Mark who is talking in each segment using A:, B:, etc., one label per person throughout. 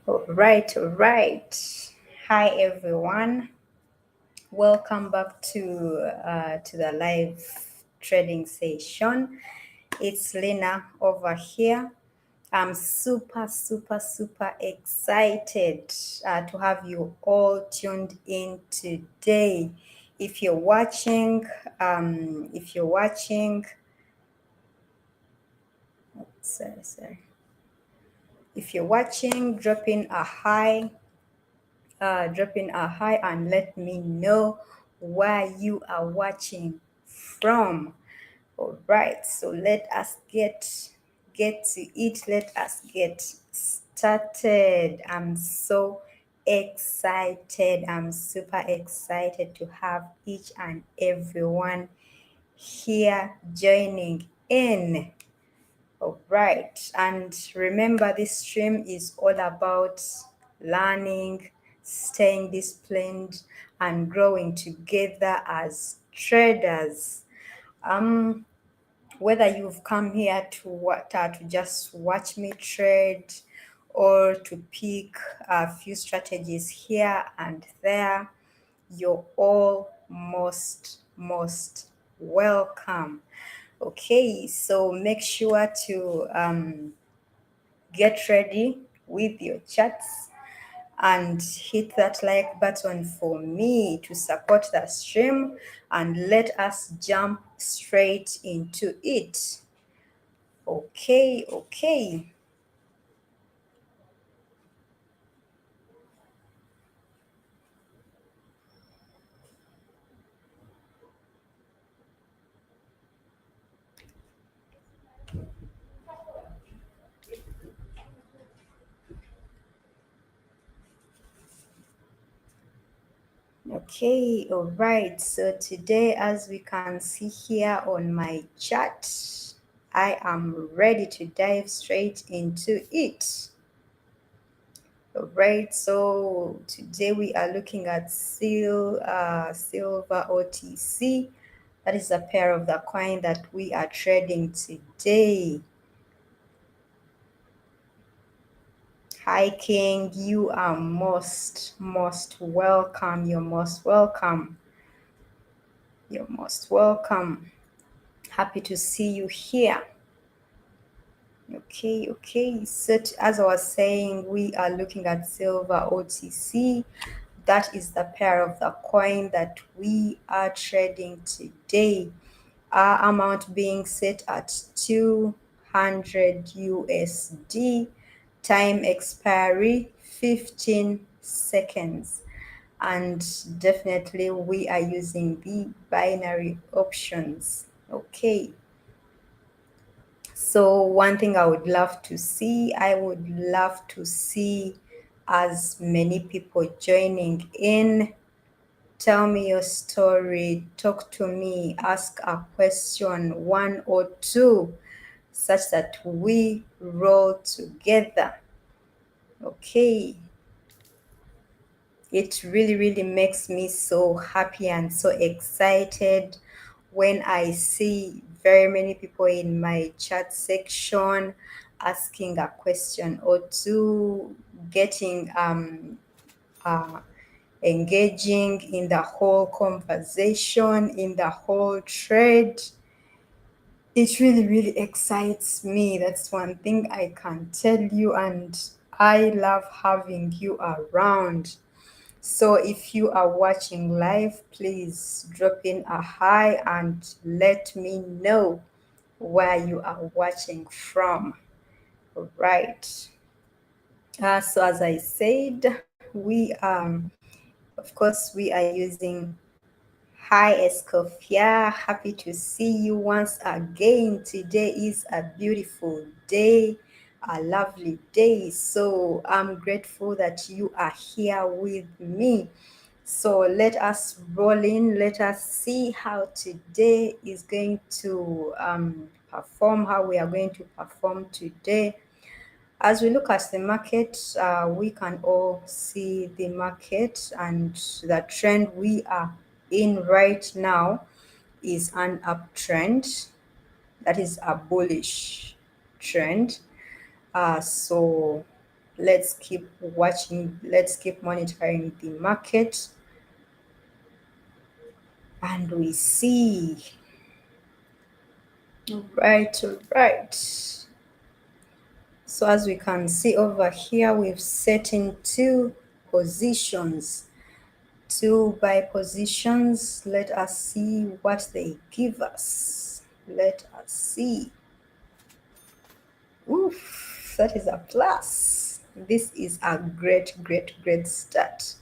A: All right, all right. Hi everyone. Welcome back to the live trading session. It's Lena over here. I'm super excited to have you all tuned in today. If you're watching, if you're watching, sorry. If you're watching, drop in a hi and let me know where you are watching from. All right, so let us get to it. Let us get started. I'm so excited. I'm super excited to have each and everyone here joining in. All right. And remember, this stream is all about learning, staying disciplined, and growing together as traders. Um, Whether you've come here to just watch me trade or to pick a few strategies here and there, you're all most welcome. Okay, so make sure to get ready with your chats and hit that like button for me to support the stream, and let us jump straight into it. Okay. Okay, all right. So today, as we can see here on my chat, I am ready to dive straight into it. All right, so today we are looking at silver OTC. That is a pair of the coin that we are trading today. Hi King, you are most welcome. You're most welcome. You're most welcome. Happy to see you here. Okay. So as I was saying, we are looking at silver OTC. That is the pair of the coin that we are trading today. Our amount being set at 200 USD. Time expiry 15 seconds. And definitely we are using the binary options. Okay. So one thing I would love to see as many people joining in. Tell me your story, talk to me, ask a question, one or two, such that we roll together. Okay. It really makes me so happy and so excited when I see very many people in my chat section asking a question or two, getting uh, engaging in the whole conversation, in the whole trade. It really excites me. That's one thing I can tell you, and I love having you around. So if you are watching live, please drop in a hi and let me know where you are watching from. All right. So as I said, of course, we are using Hi Escofia. Happy to see you once again. Today is a beautiful day, a lovely day. So I'm grateful that you are here with me. So let us roll in. Let us see how today is going to perform, how we are going to perform today. As we look at the market, we can all see the market, and the trend we are in right now is an uptrend. That is a bullish trend. So Let's keep watching, let's keep monitoring the market, and we see. All right, all right. So as we can see over here, we've set in two positions, two buy positions. Let us see what they give us. Let us see. Oof, that is a plus. This is a great, great, great start.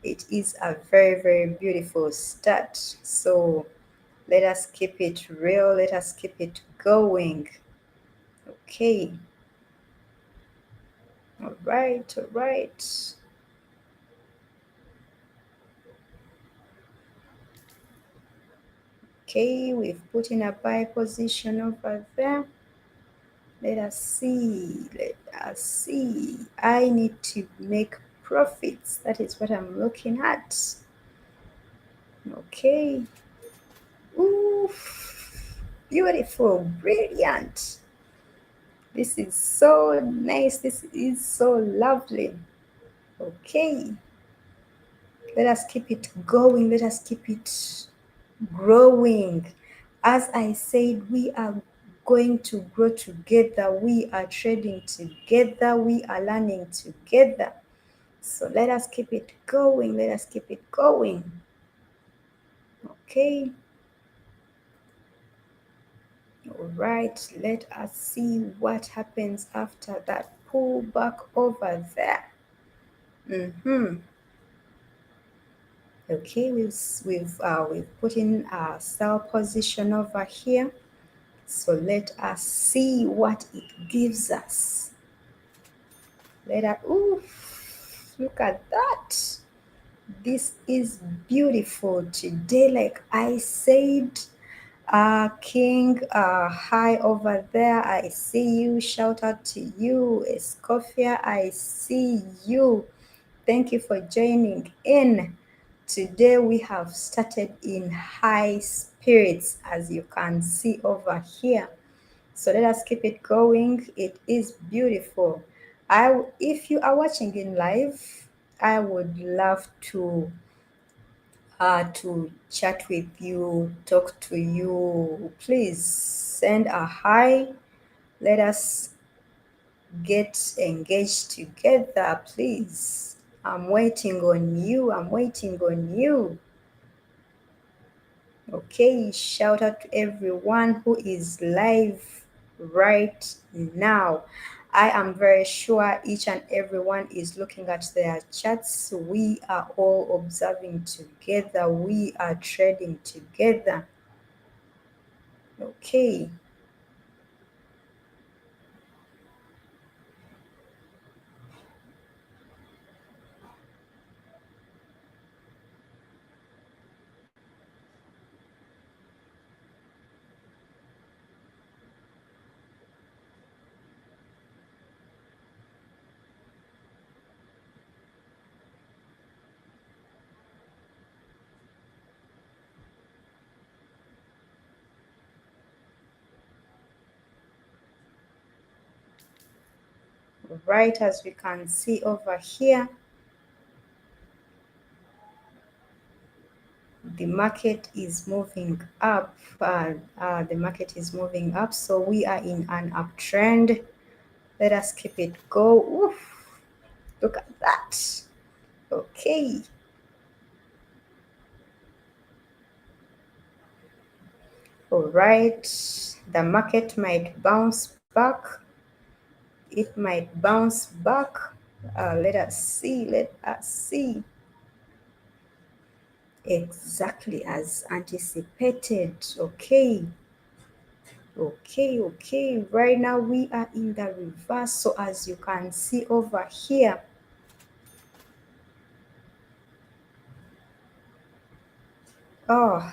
A: It is a very, very beautiful start. So let us keep it real. Let us keep it going. Okay. All right, all right. Okay, we've put in a buy position over there. Let us see. Let us see. I need to make profits. That is what I'm looking at. Okay. Oof. Beautiful. Brilliant. This is so nice. This is so lovely. Okay. Let us keep it going. Let us keep it growing. As I said, we are going to grow together. We are trading together. We are learning together. So let us keep it going. Let us keep it going. Okay. All right. Let us see what happens after that pullback over there. Okay, we've put in a sell position over here. So let us see what it gives us. Oof, look at that. This is beautiful today. Like I said, King, hi over there. I see you. Shout out to you. Escofia, I see you. Thank you for joining in. Today we have started in high spirits, as you can see over here. So let us keep it going. It is beautiful. If you are watching in live, I would love to chat with you, talk to you. Please send a hi. Let us get engaged together, please. I'm waiting on you. I'm waiting on you. Okay, shout out to everyone who is live right now. I am very sure each and everyone is looking at their chats. We are all observing together. We are trading together. Okay. Right, as we can see over here, the market is moving up. The market is moving up, so we are in an uptrend. Let us keep it go. Oof, look at that. Okay. All right. The market might bounce back. It might bounce back. Let us see. Let us see. Exactly as anticipated. Okay. Okay, okay. Right now we are in the reverse. So as you can see over here, oh,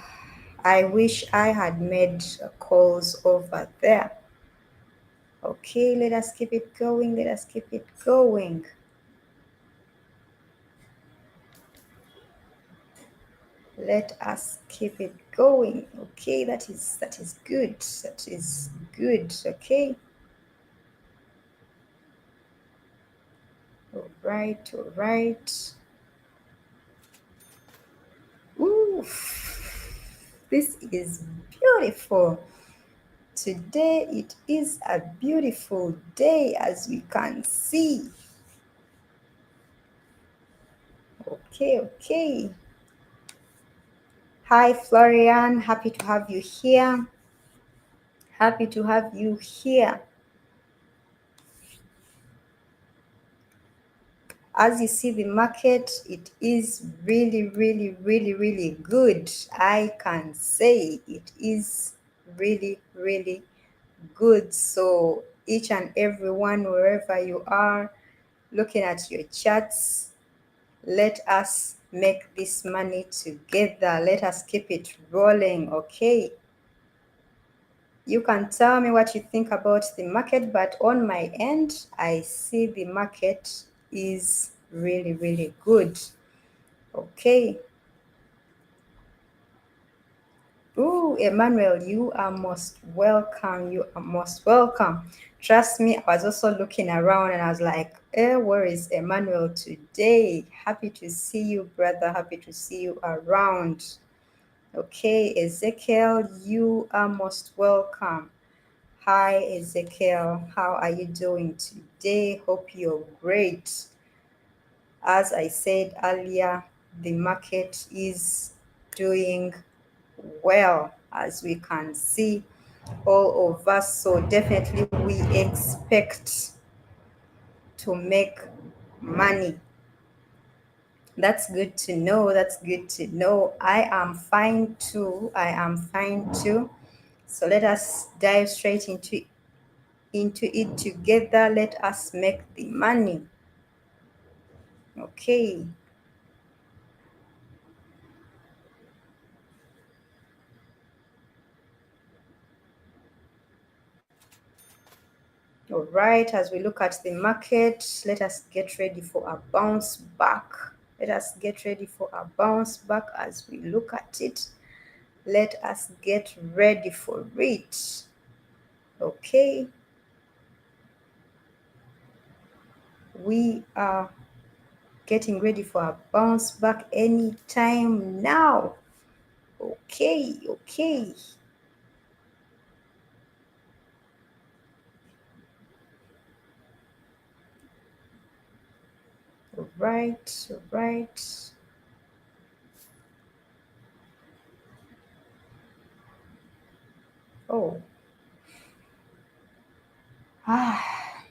A: I wish I had made calls over there. Okay, let us keep it going. Let us keep it going. Let us keep it going. Okay, that is good. That is good. Okay. right, all right. Ooh, this is beautiful. Today it is a beautiful day as we can see. Okay, okay. Hi, Florian. Happy to have you here. Happy to have you here. As you see the market, it is really, really, really, really good. I can say it is really, really good. So each and every one, wherever you are, looking at your charts, let us make this money together. Let us keep it rolling, okay? You can tell me what you think about the market, but on my end, I see the market is really, really good. Okay. Ooh, Emmanuel, you are most welcome. You are most welcome. Trust me, I was also looking around and I was like, where is Emmanuel today? Happy to see you, brother. Happy to see you around. Okay, Ezekiel, you are most welcome. Hi, Ezekiel. How are you doing today? Hope you're great. As I said earlier, the market is doing well, as we can see all of us. So definitely we expect to make money. That's good to know. That's good to know. I am fine too. I am fine too. So let us dive straight into it together. Let us make the money. Okay. All right, as we look at the market, let us get ready for a bounce back. Let us get ready for a bounce back as we look at it. Let us get ready for it. Okay, we are getting ready for a bounce back anytime now. Okay, okay. All right, all right. Oh, ah,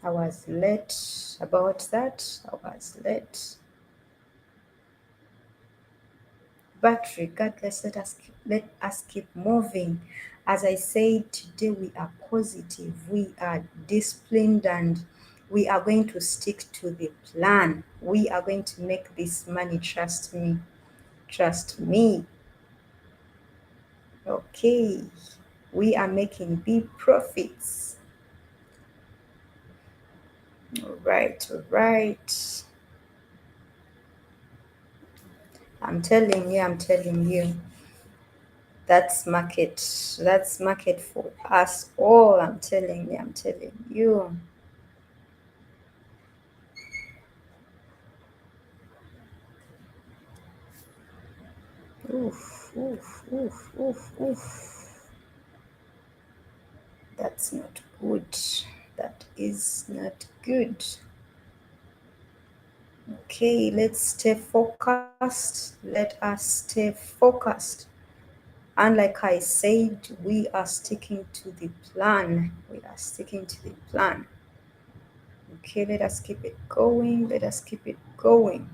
A: I was late about that. I was late. But regardless, let us keep moving. As I said, today we are positive, we are disciplined, and we are going to stick to the plan. We are going to make this money, trust me. Trust me. Okay. We are making big profits. All right, all right. I'm telling you. That's market. That's market for us all. I'm telling you. Oof, oof, oof, oof, oof. That's not good. That is not good. Okay, let's stay focused. Let us stay focused. And like I said, we are sticking to the plan. We are sticking to the plan. Okay, let us keep it going. Let us keep it going.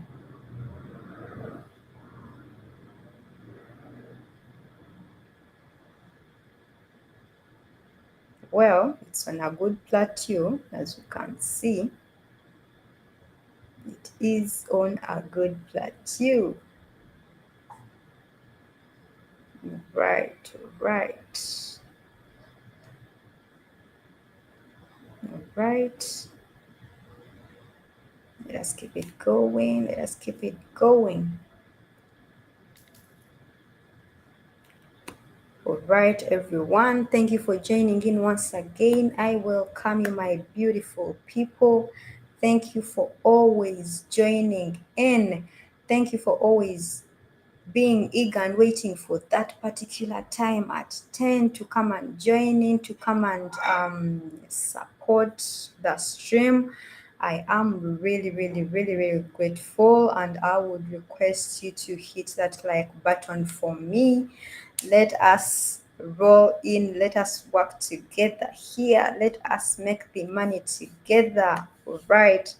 A: Well, it's on a good plateau, as you can see. It is on a good plateau. Right, right, right. Let us keep it going. Let us keep it going. All right, everyone. Thank you for joining in once again. I welcome you, my beautiful people. Thank you for always joining in. Thank you for always being eager and waiting for that particular time at 10 to come and join in, to come and support the stream. I am really, really, really, really grateful, and I would request you to hit that like button for me. Let us roll in, let us work together here, let us make the money together, right?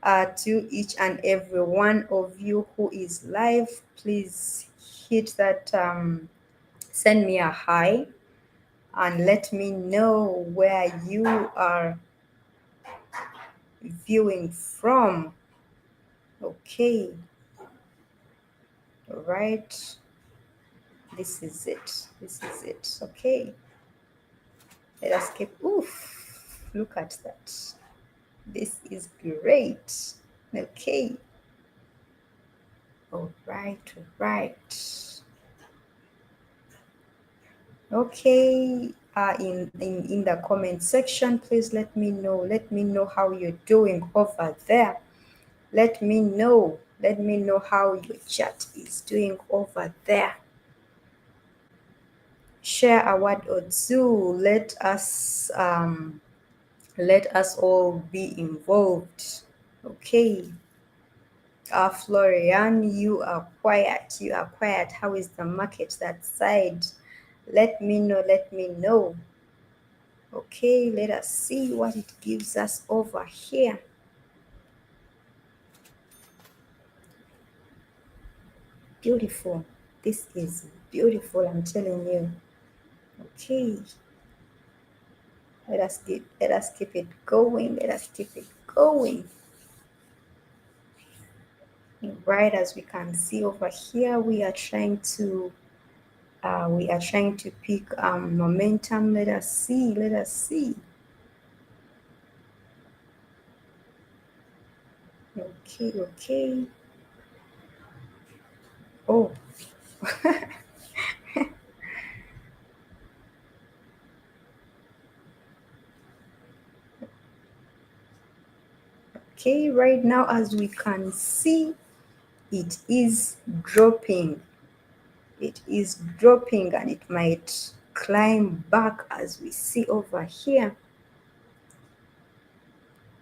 A: To each and every one of you who is live, please hit that, send me a hi and let me know where you are viewing from. Okay, all right. This is it. This is it. Okay. Let us keep. Oof. Look at that. This is great. Okay. All right. All right. Okay, in the comment section, please let me know. Let me know how you're doing over there. Let me know. Let me know how your chat is doing over there. Share a word or two. Let us all be involved. Okay. Florian, you are quiet. You are quiet. How is the market that side? Let me know. Let me know. Okay, let us see what it gives us over here. Beautiful. This is beautiful, I'm telling you. Okay. Let us keep it going. Let us keep it going. Right, as we can see over here, we are trying to pick momentum. Let us see. Let us see. Okay, okay. Oh. Okay, right now, as we can see, it is dropping. It is dropping and it might climb back, as we see over here.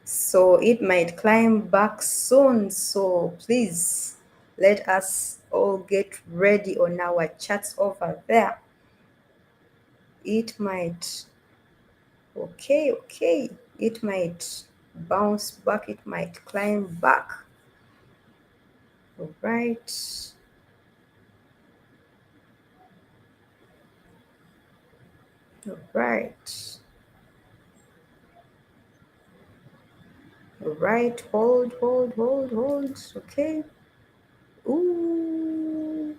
A: So it might climb back soon. So please let us all get ready on our charts over there. It might, okay, it might bounce back, it might climb back. All right. All right. All right. Hold, hold, hold, hold. Okay. Ooh.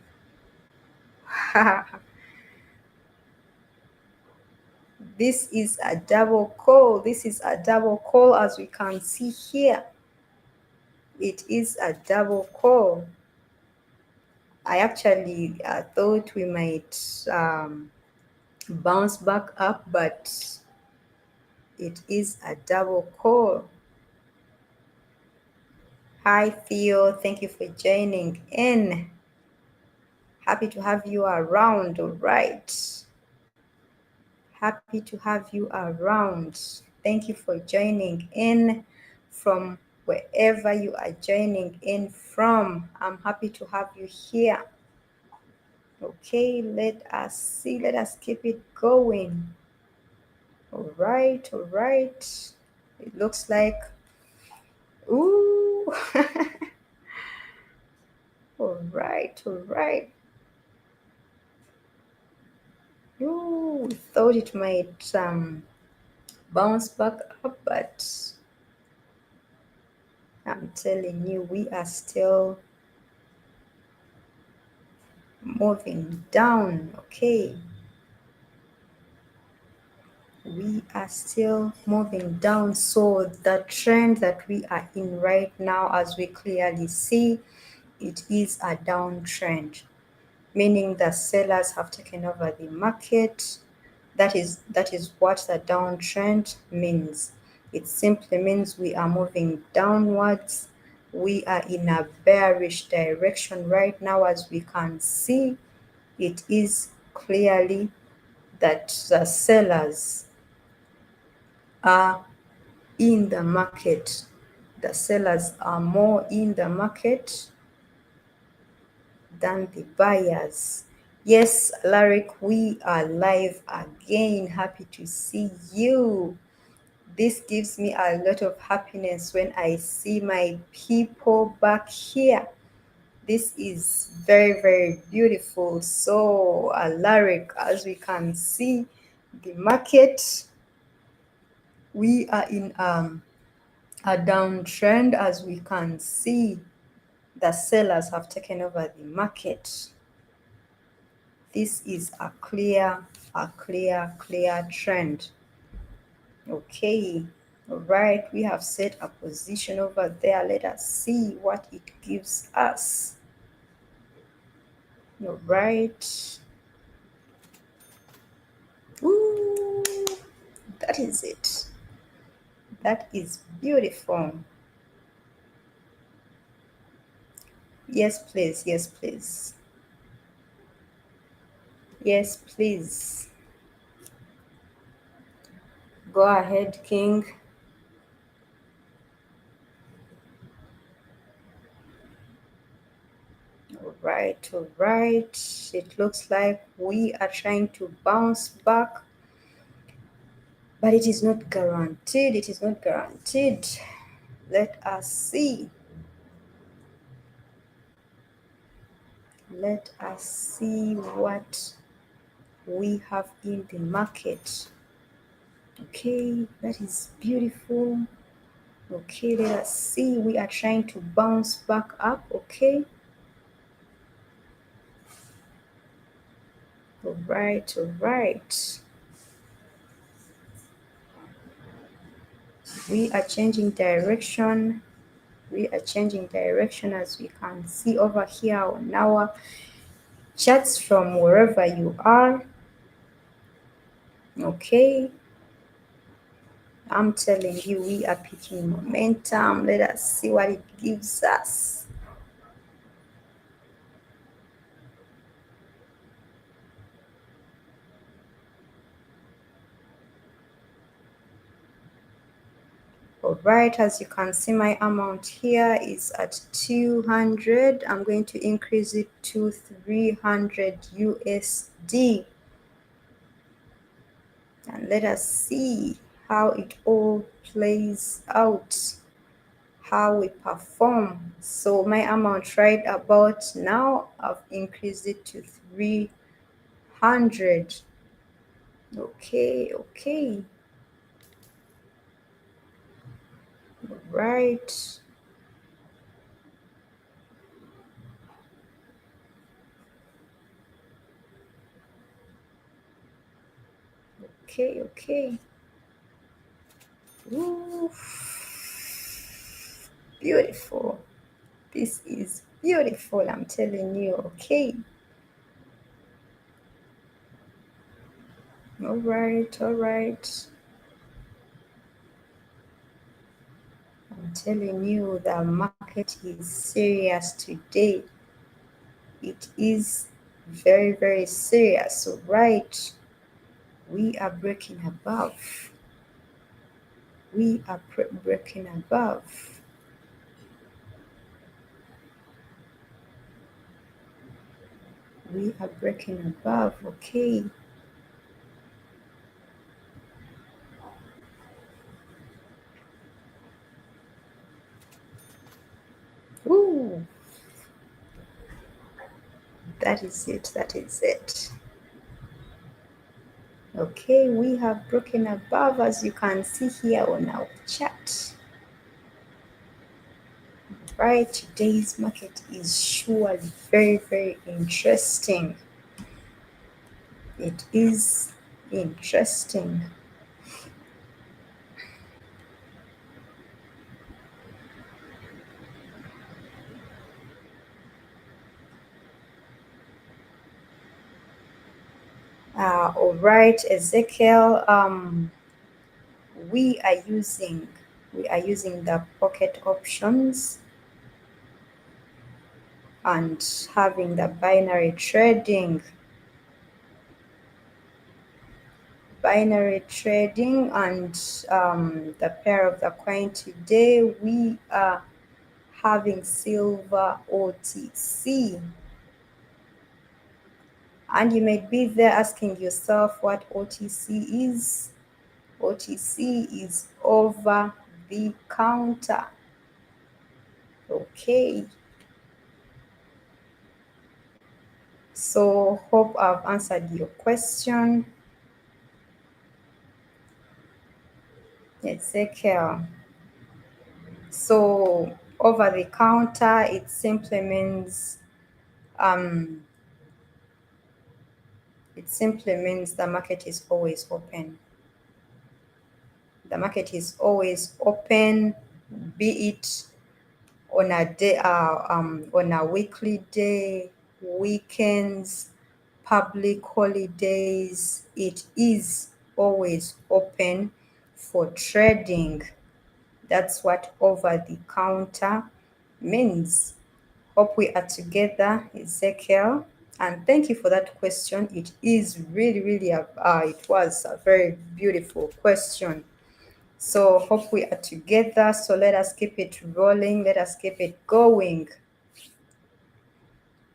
A: This is a double call. This is a double call, as we can see here. It is a double call. I actually thought we might bounce back up, but it is a double call. Hi, Theo. Thank you for joining in. Happy to have you around. All right. Happy to have you around. Thank you for joining in from wherever you are joining in from. I'm happy to have you here. Okay, let us see. Let us keep it going. All right, all right. It looks like, ooh. All right, all right. Ooh, we thought it might bounce back up, but I'm telling you, we are still moving down. Okay, we are still moving down. So the trend that we are in right now, as we clearly see, it is a downtrend, meaning the sellers have taken over the market. That is what the downtrend means. It simply means we are moving downwards. We are in a bearish direction right now. As we can see, it is clearly that the sellers are in the market. The sellers are more in the market than the buyers. Yes, Alaric, we are live again. Happy to see you. This gives me a lot of happiness when I see my people back here. This is very, very beautiful. So, Alaric, as we can see, the market, we are in a downtrend. As we can see, the sellers have taken over the market. This is a clear trend. Okay, all right, we have set a position over there. Let us see what it gives us. All right. Ooh, that is it. That is beautiful. Yes, please. Yes, please. Yes, please. Go ahead, King. All right, all right. It looks like we are trying to bounce back, but it is not guaranteed. It is not guaranteed. Let us see. Let us see what we have in the market. Okay, that is beautiful. Okay, let us see. We are trying to bounce back up. Okay. All right, all right. We are changing direction. We are changing direction, as we can see over here on our charts from wherever you are. Okay. I'm telling you, we are picking momentum. Let us see what it gives us. All right, as you can see, my amount here is at 200. I'm going to increase it to 300 USD. And let us see how it all plays out, how we perform. So my amount right about now, I've increased it to 300. Okay, okay. All right. Okay, okay. Ooh, beautiful. This is beautiful, I'm telling you. Okay. All right, all right. I'm telling you, the market is serious today. It is very, very serious. All right. We are breaking above. We are breaking above. We are breaking above. Okay. Ooh, that is it. That is it. Okay, we have broken above, as you can see here on our chart. Right, today's market is surely very, very interesting. It is interesting. All right, Ezekiel. we are using the pocket options and having the binary trading and the pair of the coin. Today we are having silver OTC. And you may be there asking yourself what OTC is. OTC is over the counter. Okay. So hope I've answered your question. Ezekiel. So over the counter, it simply means the market is always open. The market is always open, be it on a day, on a weekly day, weekends, public holidays. It is always open for trading. That's what over the counter means. Hope we are together, Ezekiel. And thank you for that question. It is really, really, it was a very beautiful question. So hope we are together. So let us keep it rolling. Let us keep it going.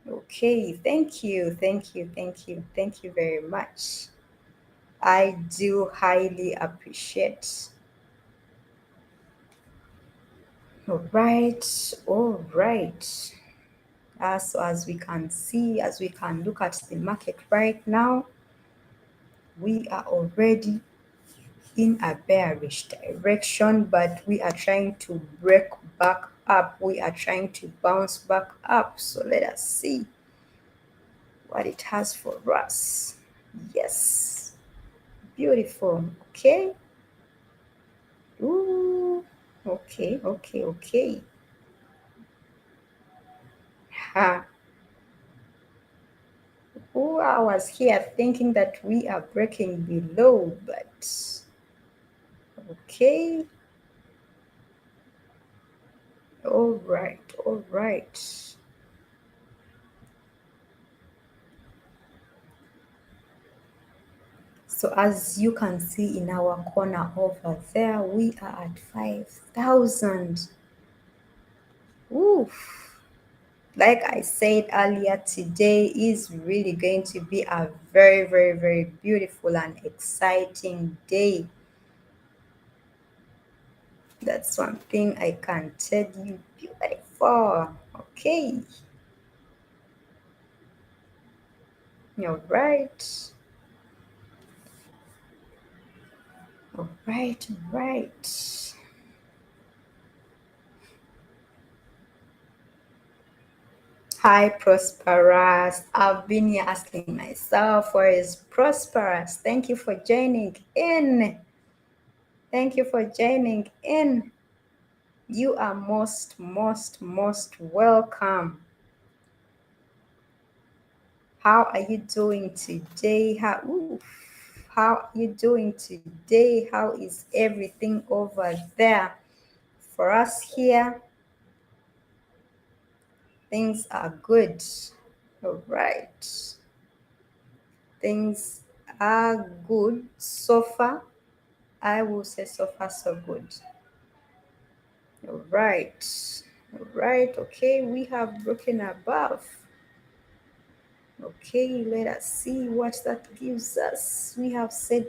A: Okay, thank you, thank you, thank you, thank you very much. I do highly appreciate. All right, all right. So as we can see, as we can look at the market right now, we are already in a bearish direction, but we are trying to break back up. We are trying to bounce back up. So let us see what it has for us. Yes, beautiful. Okay. Ooh, okay, okay, okay. Ha. Ooh, I was here thinking that we are breaking below, but okay. All right, all right. So as you can see in our corner over there, we are at 5,000. Oof. Like I said earlier, today is really going to be a very, very, very beautiful and exciting day. That's one thing I can tell you. Beautiful. Okay. All right. All right. All right. Hi, Prosperous. I've been here asking myself, where is Prosperous? Thank you for joining in. Thank you for joining in. You are most, most, most welcome. How are you doing today? How are you doing today? How is everything over there? For us here, things are good. All right. Things are good so far. I will say so far so good. All right. All right. Okay, we have broken above. Okay, let us see what that gives us. We have set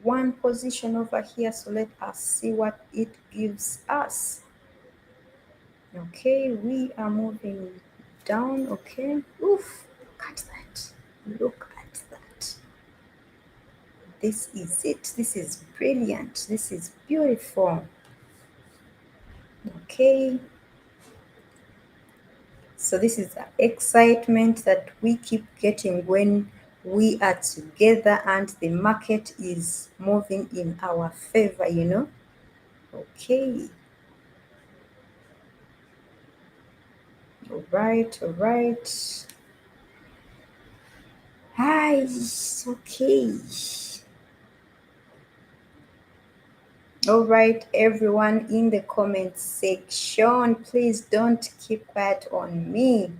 A: one position over here, so let us see what it gives us. Okay, we are moving down. Okay, oof, look at that. Look at that. This is it. This is brilliant. This is beautiful. Okay, so this is the excitement that we keep getting when we are together and the market is moving in our favor, you know. Okay, all right, all right. Hi, okay. All right, everyone in the comment section, please don't keep quiet on me.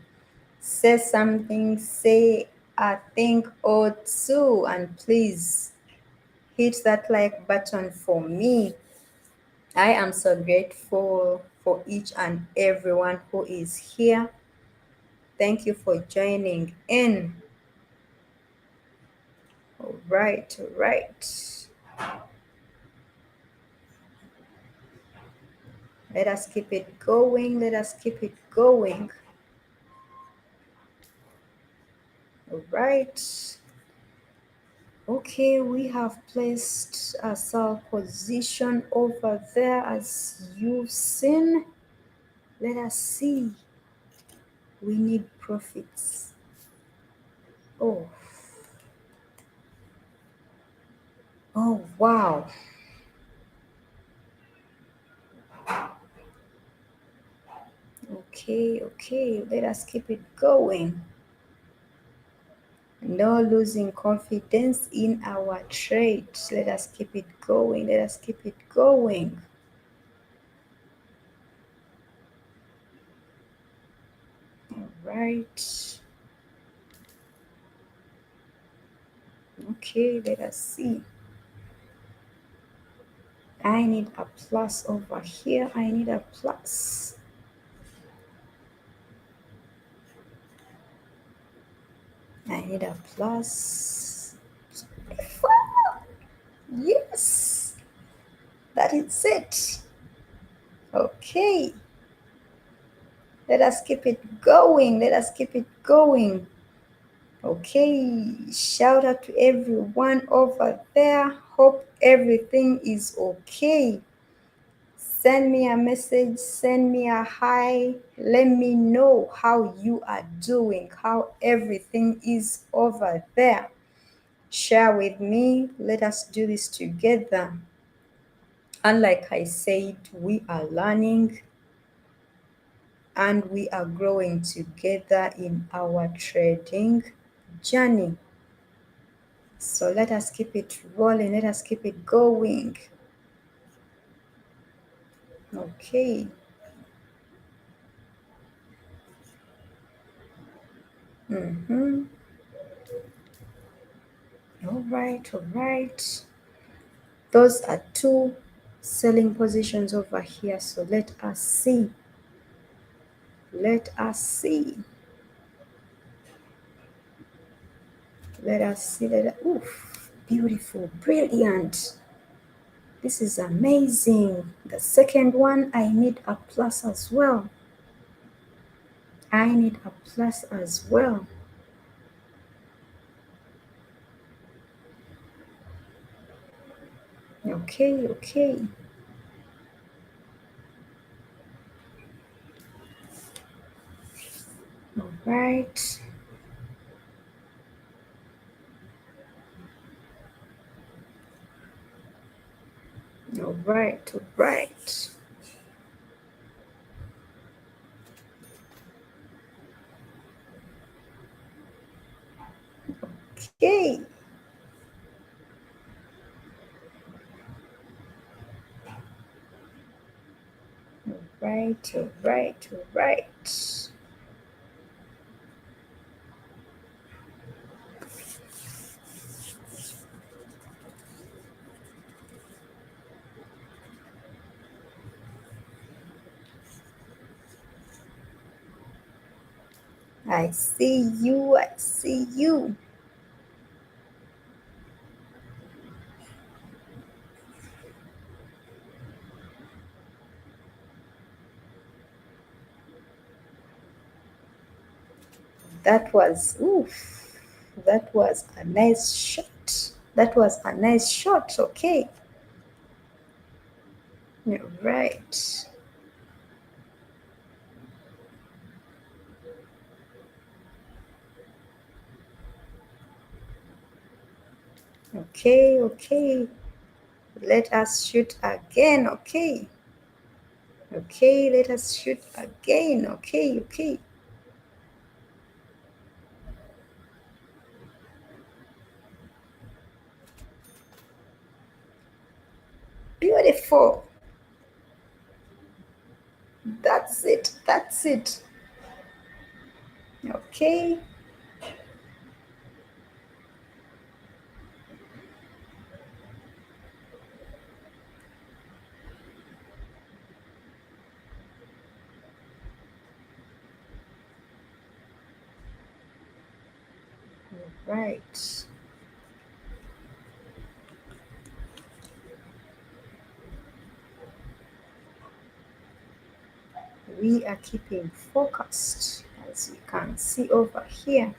A: Say something, say a thing or two, and please hit that like button for me. I am so grateful for each and everyone who is here. Thank you for joining in. All right, all right. Let us keep it going. Let us keep it going. All right. Okay, we have placed our position over there as you've seen. Let us see. We need profits. Oh, oh, wow. Okay, okay. Let us keep it going. No losing confidence in our trade. Let us keep it going. Let us keep it going. All right. Okay, let us see. I need a plus over here. I need a plus. I need a plus. Yes, that is it. Okay, let us keep it going. Let us keep it going. Okay, shout out to everyone over there. Hope everything is okay. Send me a message, send me a hi. Let me know how you are doing, how everything is over there. Share with me. Let us do this together. And like I said, we are learning and we are growing together in our trading journey. So let us keep it rolling, let us keep it going. Okay. Mm-hmm. All right, all right. Those are two selling positions over here. So let us see. Let us see. Let us see. Oof, beautiful, brilliant. This is amazing. The second one, I need a plus as well. I need a plus as well. Okay, okay. All right. All right, all right. Okay. All right, all right, all right. I see you. I see you. That was, oof. That was a nice shot. That was a nice shot. Okay. All right. Okay, okay. Let us shoot again. Okay. Okay, let us shoot again. Okay, okay. Beautiful. That's it. That's it. Okay. Right. We are keeping focused, as you can see over here.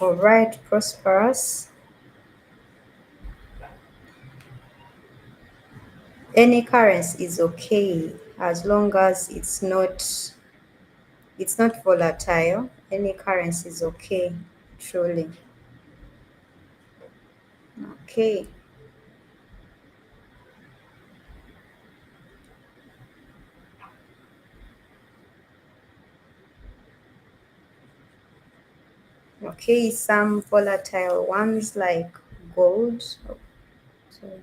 A: All right, Prosperous. Any currency is okay as long as it's not volatile. Any currency is okay, truly. Okay. Okay, some volatile ones like gold. Oh, sorry.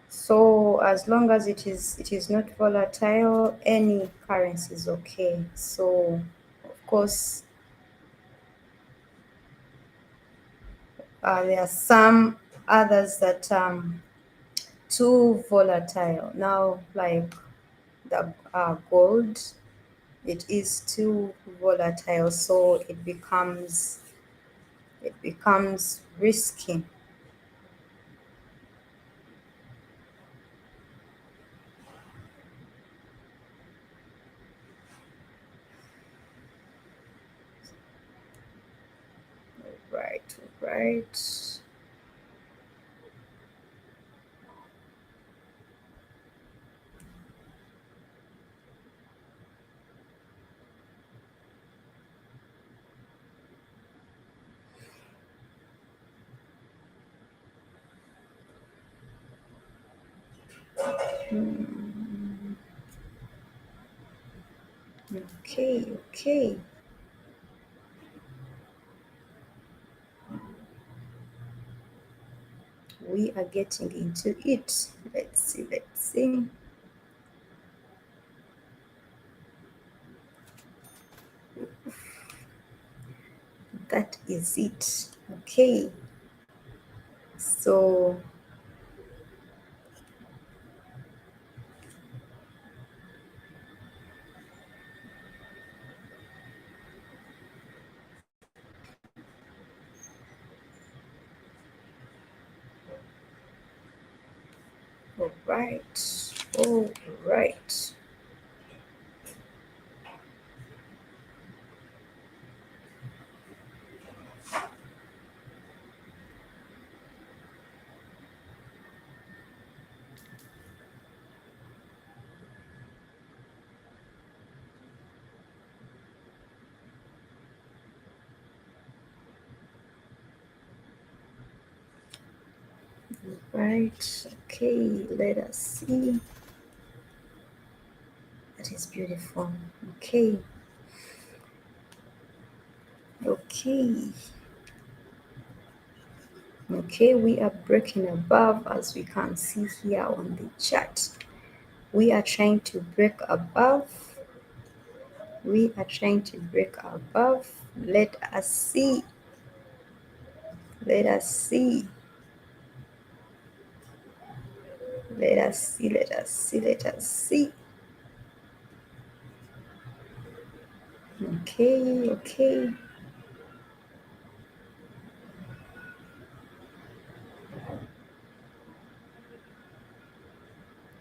A: So as long as it is not volatile, any currency is okay. So of course, there are some others that too volatile. Now, like the gold, it is too volatile, so it becomes risky. Right, right. Okay, okay. We are getting into it. Let's see, let's see. That is it. Okay. So, all right. All right. Right. Okay. Let us see. That is beautiful. Okay. Okay. Okay. We are breaking above as we can see here on the chart. We are trying to break above. We are trying to break above. Let us see. Let us see. Let us see. Let us see. Let us see. Okay. Okay.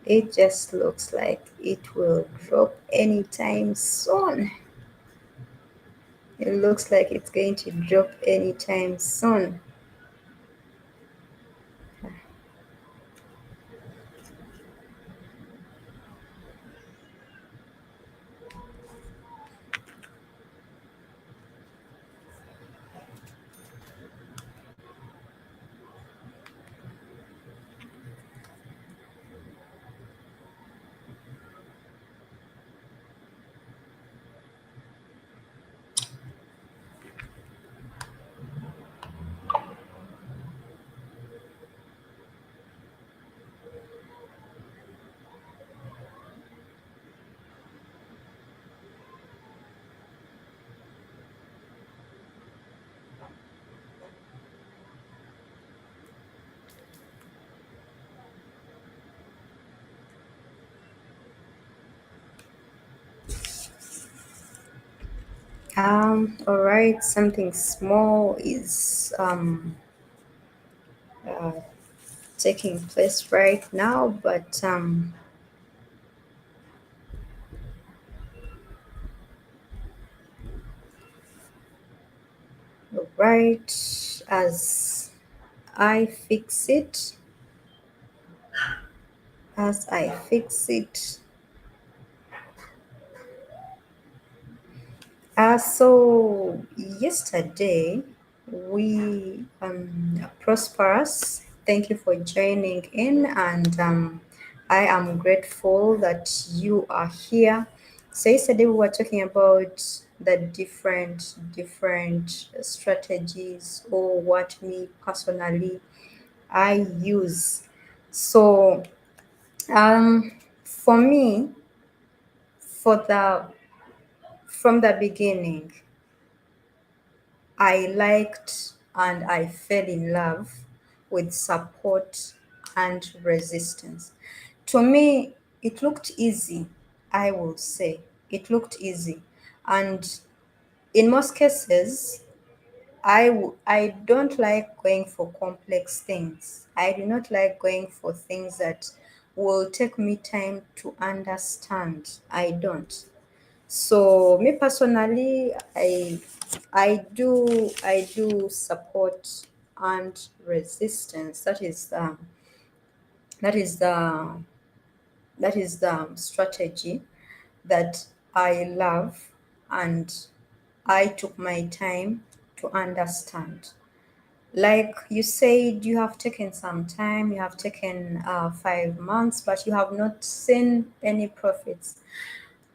A: It just looks like it will drop anytime soon. It looks like it's going to drop anytime soon. All right, something small is uh, taking place right now, but right as I fix it, as I fix it. So yesterday we Prosperous. Thank you for joining in, and I am grateful that you are here. So yesterday we were talking about the different strategies, or what me personally I use. So for me, for the from the beginning, I liked and I fell in love with support and resistance. To me, it looked easy, I will say. It looked easy. And in most cases, I don't like going for complex things. I do not like going for things that will take me time to understand. I don't. So me personally, I do support and resistance. That is the that is the strategy that I love, and I took my time to understand. Like you said, you have taken some time, you have taken 5 months, but you have not seen any profits.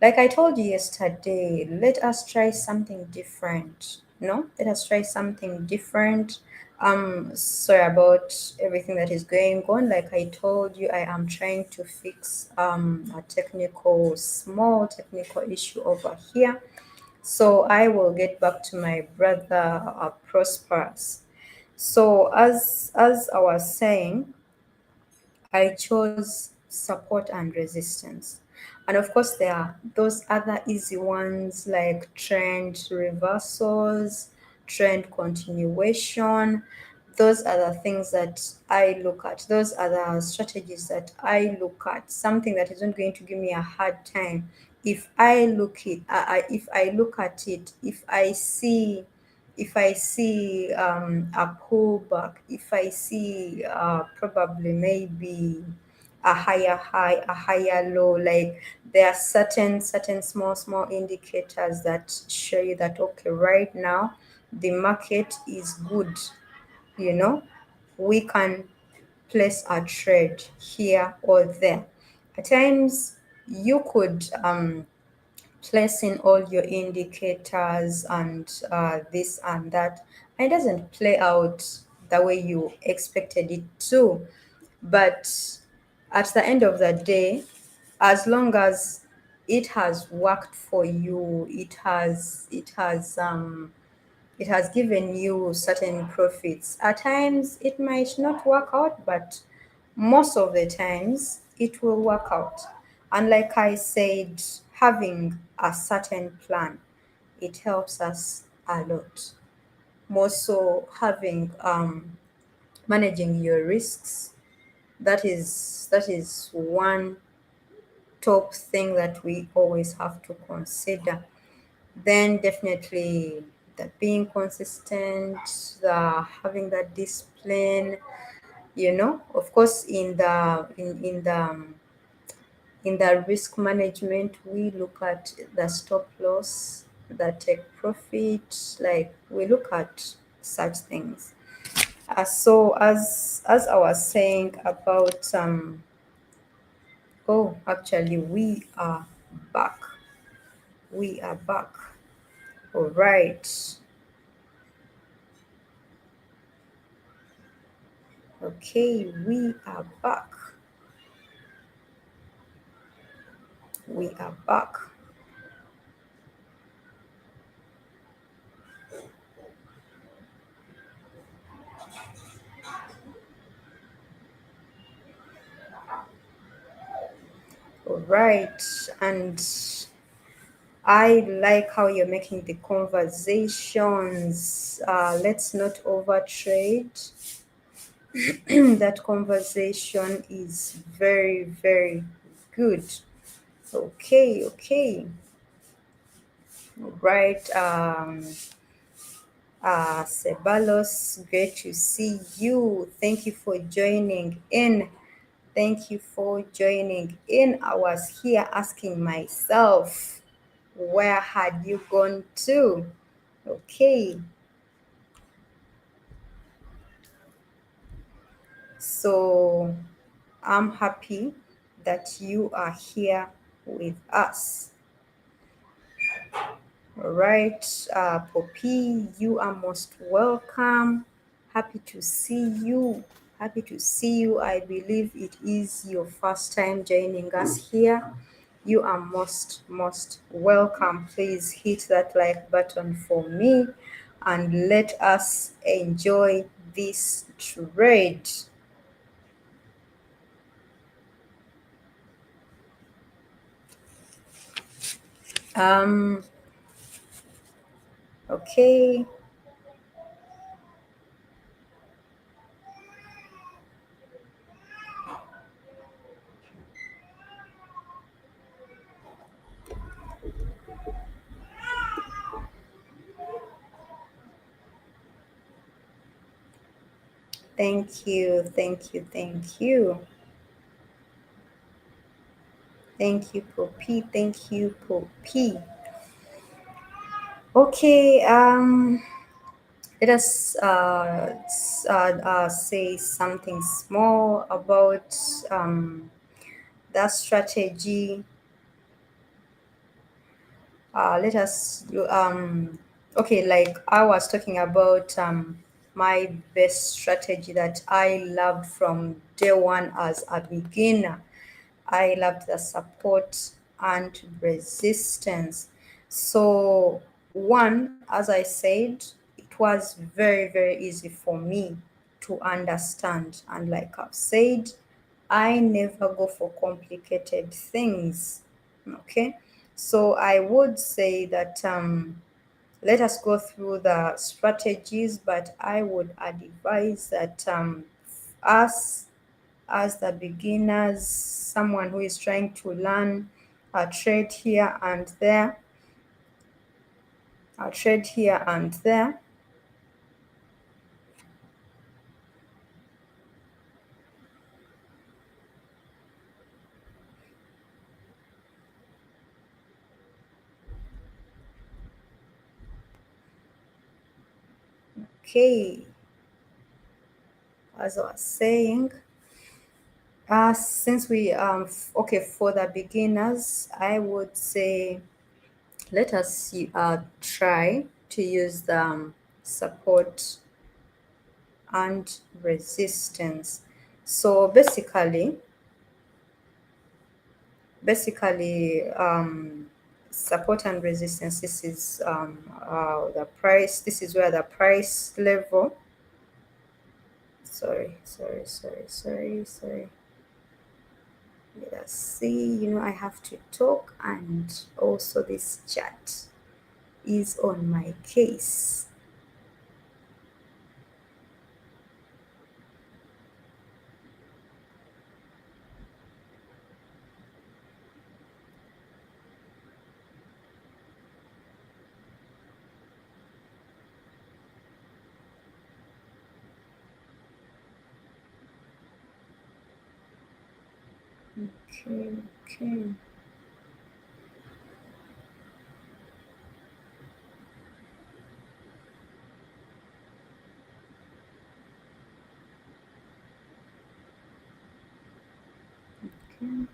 A: Like I told you yesterday, let us try something different. No, let us try something different. Sorry about everything that is going on. Like I told you, I am trying to fix a small technical issue over here. So I will get back to my brother Prosperous. So as I was saying, I chose support and resistance. And of course, there are those other easy ones like trend reversals, trend continuation. Those are the things that I look at. Those are the strategies that I look at. Something that isn't going to give me a hard time. If I look at it, if I see a pullback, if I see probably maybe a higher high, a higher low, like there are certain small indicators that show you that okay, right now the market is good, you know, we can place a trade here or there. At times you could place in all your indicators and this and that, and it doesn't play out the way you expected it to. But at the end of the day, as long as it has worked for you, it has given you certain profits. At times it might not work out, but most of the times it will work out. And like I said, having a certain plan, it helps us a lot. More so having managing your risks, that is one top thing that we always have to consider. Then definitely the being consistent, the having that discipline, of course in the risk management, we look at the stop loss, the take profit, like we look at such things. So as I was saying about oh, actually we are back. We are back. All right. Okay, we are back. We are back. All right. And I like how you're making the conversations. Let's not overtrade. That conversation is very, very good. Okay, okay. All right. Sebalos, great to see you. Thank you for joining in. Thank you for joining in. I was here asking myself, where had you gone to? Okay, so I'm happy that you are here with us. All right, Poppy, you are most welcome. Happy to see you. Happy to see you. I believe it is your first time joining us here. You are most welcome. Please hit that like button for me and let us enjoy this trade. Um, okay. Thank you, thank you, thank you. Thank you, Poppy. Thank you, Poppy. Okay, let us say something small about that strategy. Let us okay, like I was talking about my best strategy that I loved from day one as a beginner. I loved the support and resistance. So one, as I said, it was very, very easy for me to understand. And like I've said, I never go for complicated things. Okay. So I would say that let us go through the strategies, but I would advise that us as the beginners, someone who is trying to learn a trade here and there, a trade here and there. Okay, as I was saying, since we okay, for the beginners, I would say let us try to use the support and resistance. So basically support and resistance, this is the price, this is where the price level, sorry, let us see, I have to talk and also this chat is on my case. Okay, okay. Okay.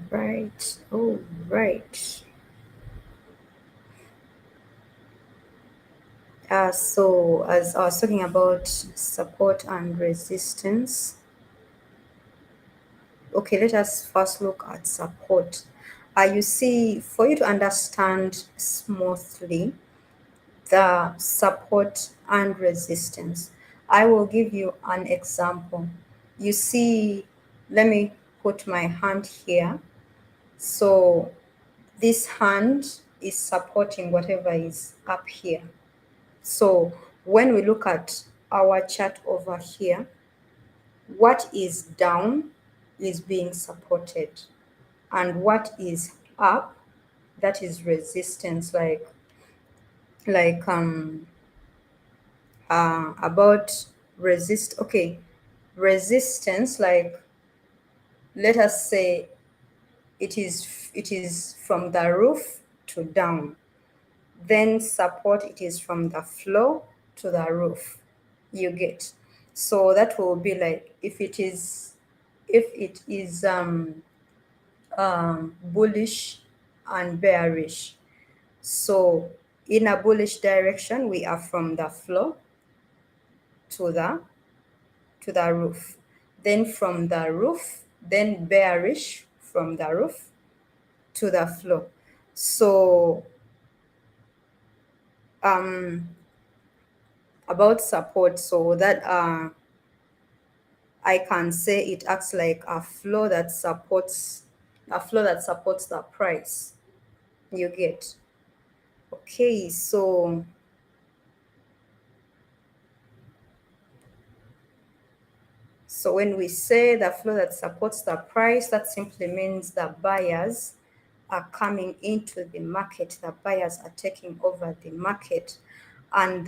A: Right. Oh, right. So as I was talking about support and resistance, okay, let us first look at support. You see, for you to understand smoothly the support and resistance, I will give you an example. You see, let me put my hand here. So this hand is supporting whatever is up here. So when we look at our chart over here, what is down is being supported, and what is up, that is resistance, like about resistance, like let us say it is from the roof to down. Then support, it is from the floor to the roof. You get. So that will be like if it is bullish and bearish. So in a bullish direction, we are from the floor to the roof. Then from the roof, then bearish from the roof to the floor. So um about support, so that I can say it acts like a floor that supports the price. You get. Okay, so when we say the floor that supports the price, that simply means the buyers are coming into the market, the buyers are taking over the market, and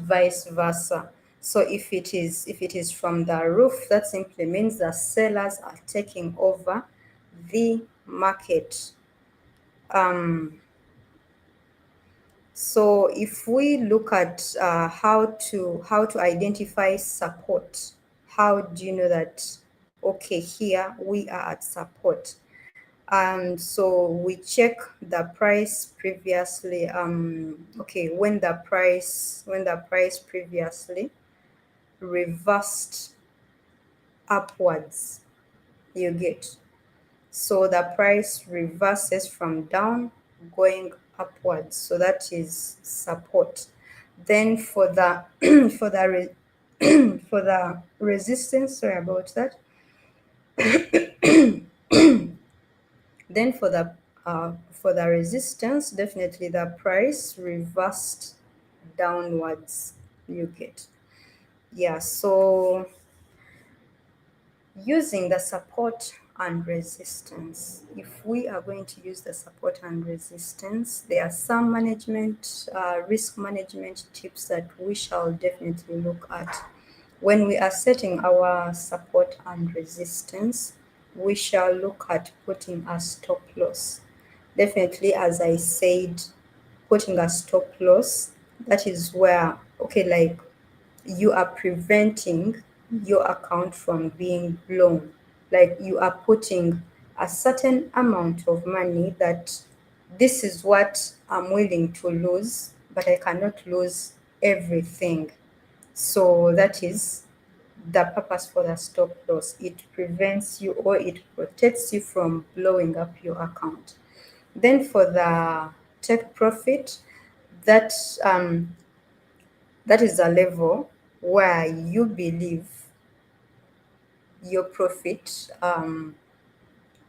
A: vice versa. So if it is from the roof, that simply means the sellers are taking over the market. So if we look at how to identify support, how do you know that, okay, here we are at support? So we check the price previously. Okay, when the price previously reversed upwards, you get. So the price reverses from down going upwards. So that is support. Then for the for the for the resistance, sorry about that. Then for the resistance, definitely the price reversed downwards. You get. Yeah. So using the support and resistance, if we are going to use the support and resistance, there are some risk management tips that we shall definitely look at. When we are setting our support and resistance, we shall look at putting a stop loss. Definitely, as I said, putting a stop loss, that is where, okay, like you are preventing your account from being blown. Like you are putting a certain amount of money that this is what I'm willing to lose, but I cannot lose everything. So that is the purpose for the stop loss. It prevents you, or it protects you from blowing up your account. Then for the take profit, that that is a level where you believe your profit,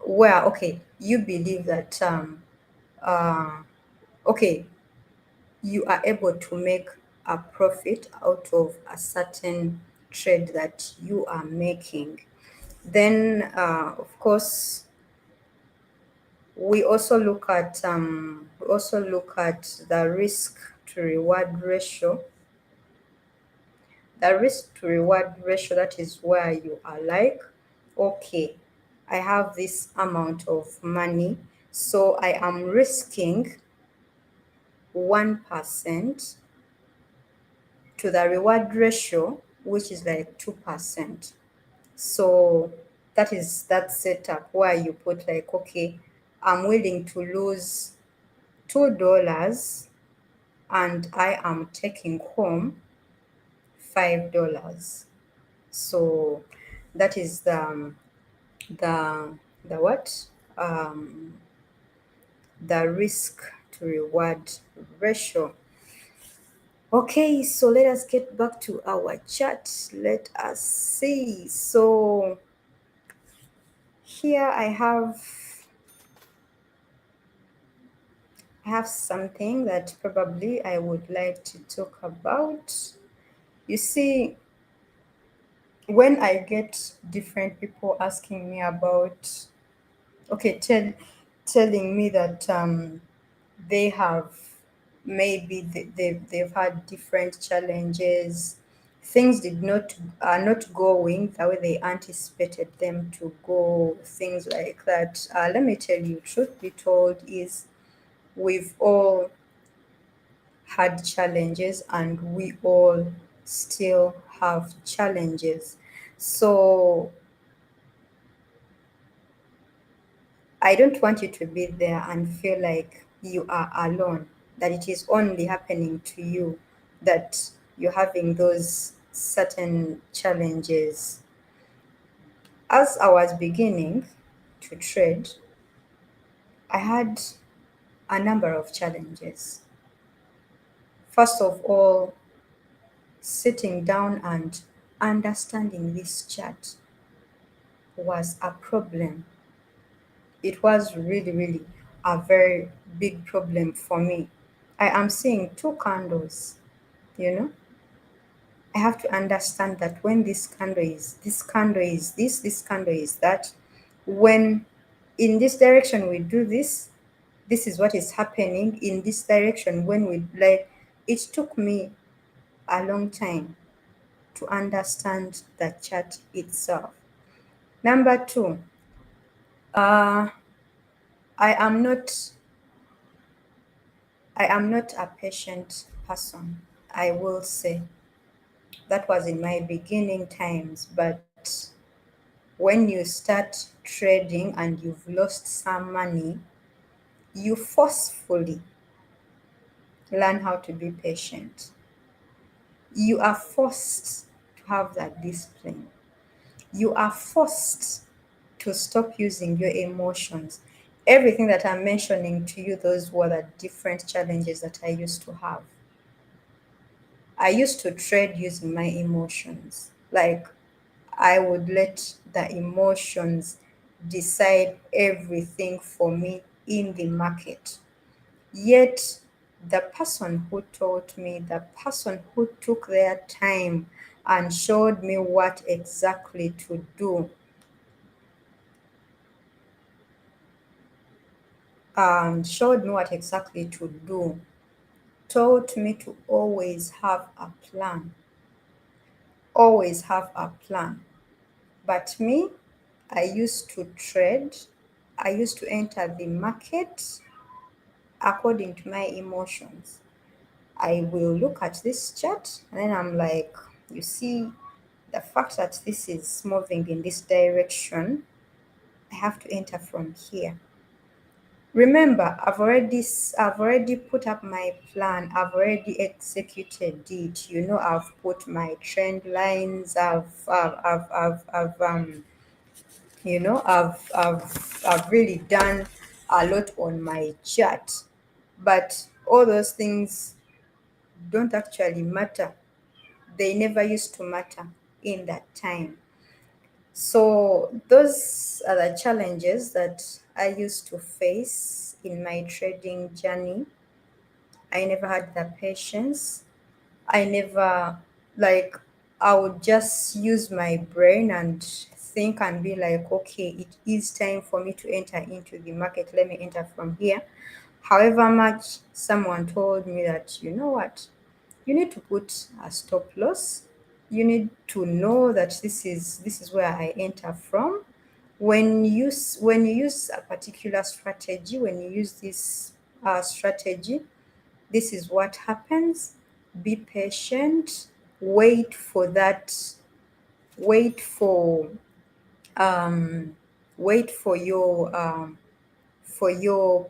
A: where, okay, you believe that uh, okay, you are able to make a profit out of a certain trade that you are making. Then of course, We also look at the risk to reward ratio. The risk to reward ratio, that is where you are like, okay, I have this amount of money, so I am risking 1% to the reward ratio, which is like 2%. So that is that setup where you put like, okay, I'm willing to lose $2 and I am taking home $5. So that is the the what? Um, the risk to reward ratio. Okay, so let us get back to our chat. Let us see. So here I have something that probably I would like to talk about. You see, when I get different people asking me about, okay, telling me that they have maybe they've had different challenges, things did not are not going the way they anticipated them to go, things like that. Let me tell you, truth be told, is we've all had challenges and we all still have challenges. So I don't want you to be there and feel like you are alone, that it is only happening to you, that you're having those certain challenges. As I was beginning to trade, I had a number of challenges. First of all, sitting down and understanding this chart was a problem. It was really, really a very big problem for me. I am seeing two candles, you know. I have to understand that when this candle is this candle is that. When in this direction we do this is what is happening in this direction when we like. It took me a long time to understand the chart itself. Number two, uh, I am not I am not a patient person. I will say that was in my beginning times, but when you start trading and you've lost some money, you forcefully learn how to be patient. You are forced to have that discipline. You are forced to stop using your emotions. Everything that I'm mentioning to you, those were the different challenges that I used to have. I used to trade using my emotions. Like, I would let the emotions decide everything for me in the market. Yet, the person who taught me, the person who took their time and showed me what exactly to do, taught me to always have a plan. Always have a plan. But me, I used to trade, I used to enter the market according to my emotions. I will look at this chart and then I'm like, you see, the fact that this is moving in this direction, I have to enter from here. Remember, I've already put up my plan. I've already executed it. I've put my trend lines. I've really done a lot on my chart. But all those things don't actually matter. They never used to matter in that time. So those are the challenges that I used to face in my trading journey. I never had the patience. I never, like, I would just use my brain and think and be like, okay, it is time for me to enter into the market. Let me enter from here. However much someone told me that, you know what, you need to put a stop loss. You need to know that this is where I enter from. When you use a particular strategy, when you use this strategy, this is what happens. Be patient. Wait for that. Wait for um, wait for your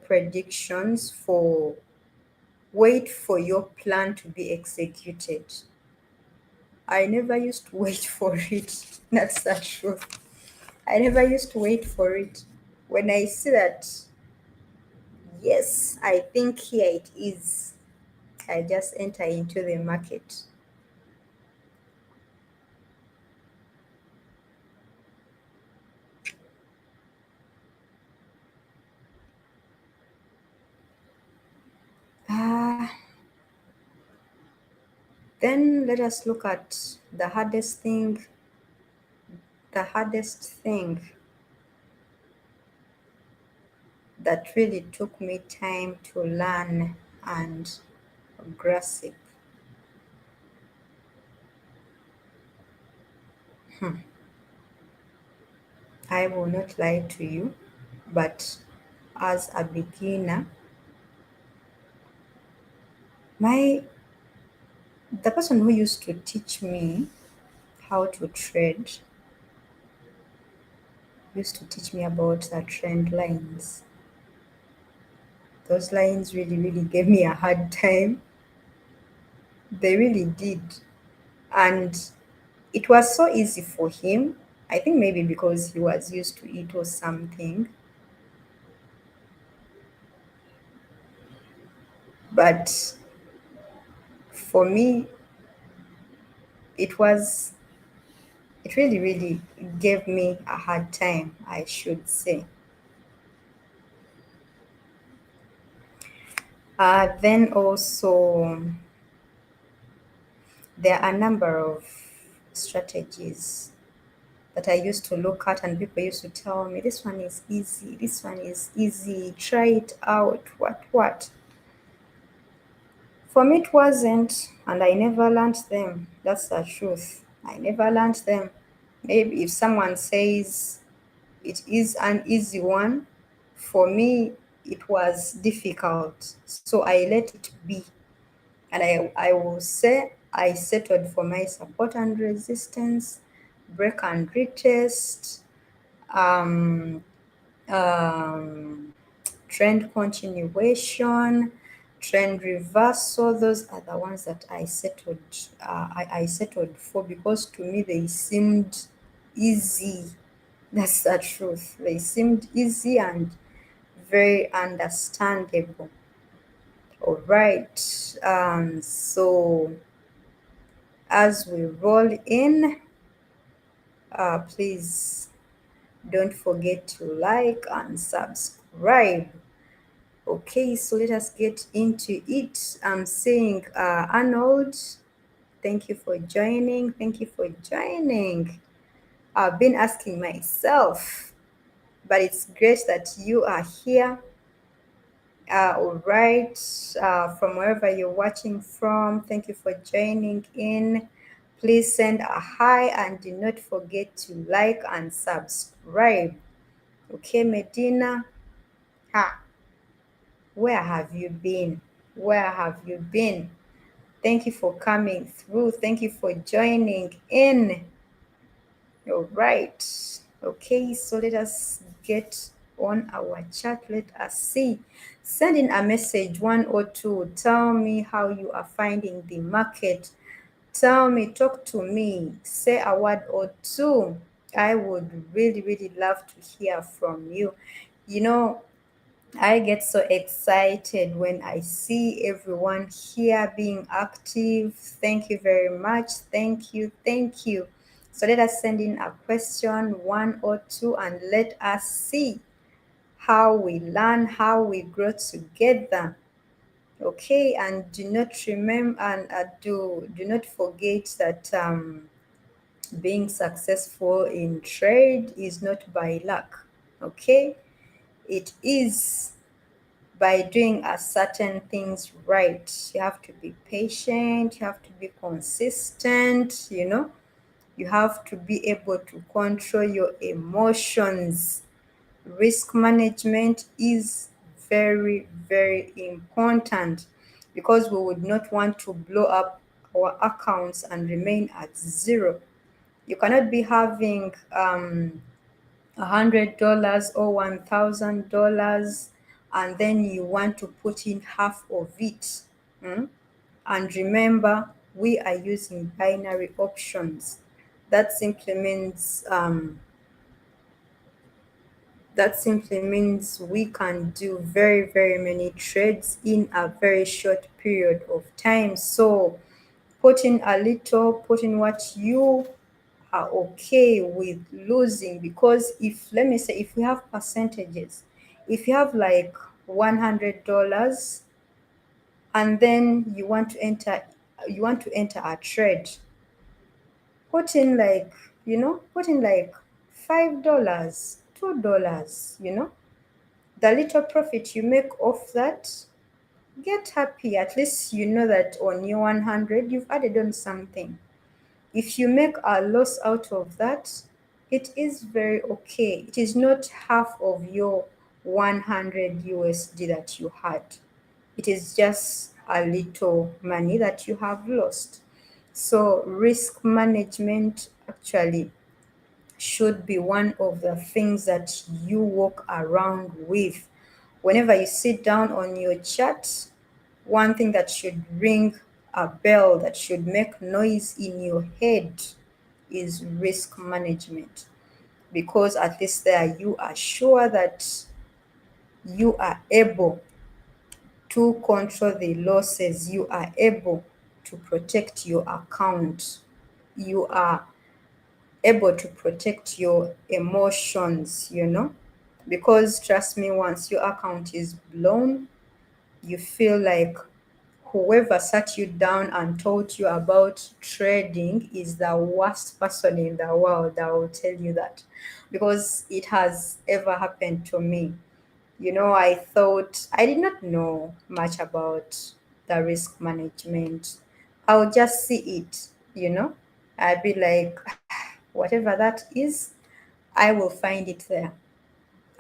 A: predictions. Wait for your plan to be executed. I never used to wait for it. That's the truth. I never used to wait for it. When I see that, yes, I think here it is, I just enter into the market. Ah, then let us look at the hardest thing that really took me time to learn and grasp. I will not lie to you, but as a beginner, my the person who used to teach me how to trade used to teach me about the trend lines. Those lines really, really gave me a hard time. They really did. And it was so easy for him. I think maybe because he was used to it or something. But for me, it was, it really, really gave me a hard time, I should say. Then also, there are a number of strategies that I used to look at, and people used to tell me, this one is easy, this one is easy, try it out, what. For me, it wasn't, and I never learned them. That's the truth. I never learned them. Maybe if someone says it is an easy one, for me, it was difficult. So I let it be. And I will say I settled for my support and resistance, break and retest, um, um, trend continuation, trend reversal. Those are the ones that I settled. I settled for because to me they seemed easy. That's the truth. They seemed easy and very understandable. All right. So as we roll in, please don't forget to like and subscribe. Okay, so let us get into it. I'm saying, Arnold, thank you for joining. Thank you for joining. I've been asking myself, but it's great that you are here. All right, from wherever you're watching from, thank you for joining in. Please send a hi and do not forget to like and subscribe. Okay, Medina. Ha, where have you been? Where have you been? Thank you for coming through. Thank you for joining in. All right. Okay, so let us get on our chat. Let us see. Send in a message, one or two. Tell me how you are finding the market. Tell me, talk to me. Say a word or two. I would really, really love to hear from you. You know, I get so excited when I see everyone here being active. Thank you very much. Thank you. Thank you. So let us send in a question, one or two, and let us see how we learn, how we grow together. Okay, and do not remember and do not forget that Being successful in trade is not by luck, okay? It is by doing a certain things right. You have to be patient, you have to be consistent, you have to be able to control your emotions. Risk management is very, very important because we would not want to blow up our accounts and remain at zero. You cannot be having $100 or $1,000 and then you want to put in half of it. mm? And remember, we are using binary options. That simply means we can do very, very many trades in a very short period of time. So put in a little, put in what you are okay with losing, because if, let me say, if we have percentages, if you have like $100 and then you want to enter a trade, put in like $5, $2, the little profit you make off that, get happy. At least you know that on your 100 you've added on something. If you make a loss out of that, it is very okay. It is not half of your 100 USD that you had. It is just a little money that you have lost. So risk management actually should be one of the things that you walk around with. Whenever you sit down on your chart, one thing that should ring a bell, that should make noise in your head, is risk management. Because at least there you are sure that you are able to control the losses, you are able to protect your account, you are able to protect your emotions, because trust me, once your account is blown, you feel like whoever sat you down and taught you about trading is the worst person in the world. I will tell you that, because it has ever happened to me. I thought I did not know much about the risk management. I'll just see it. I'd be like, whatever that is, I will find it there.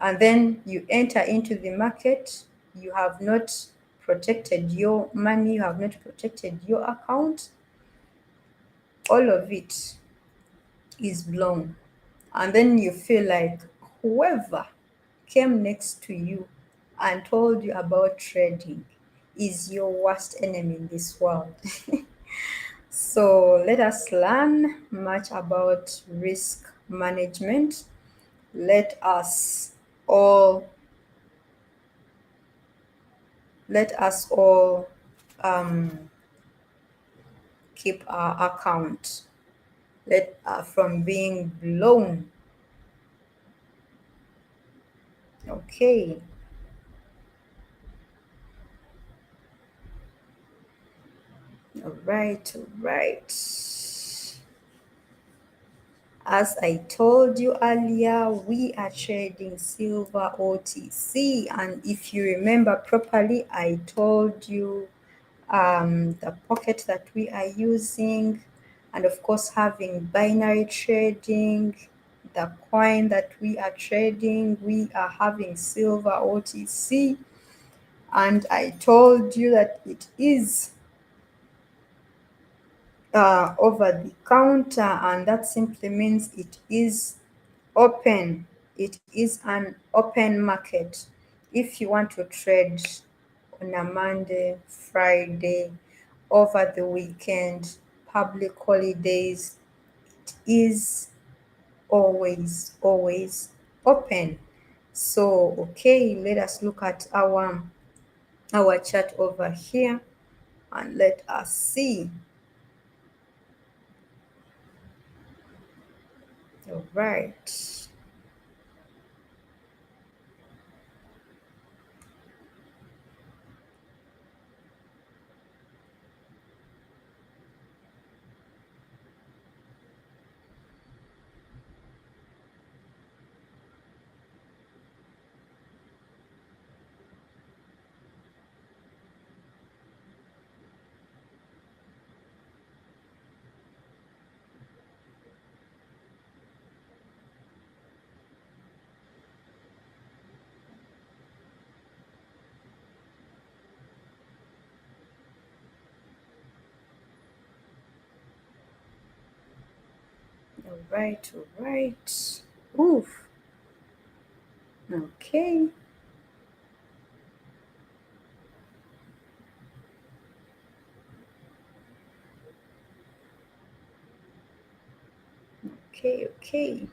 A: And then you enter into the market, you have not protected your money, you have not protected your account, all of it is blown. And then you feel like whoever came next to you and told you about trading is your worst enemy in this world. So let us learn much about risk management. Let us all let us all keep our account from being blown. Okay. All right, all right. As I told you earlier, we are trading silver OTC, and if you remember properly, I told you the pocket that we are using, and of course having binary trading, the coin that we are trading, we are having silver OTC, and I told you that it is over the counter, and that simply means it is open. It is an open market. If you want to trade on a Monday, Friday, over the weekend, public holidays, it is always, always open. So, okay, let us look at our chart over here and let us see. All right. All right. Oof. Okay. Okay, okay.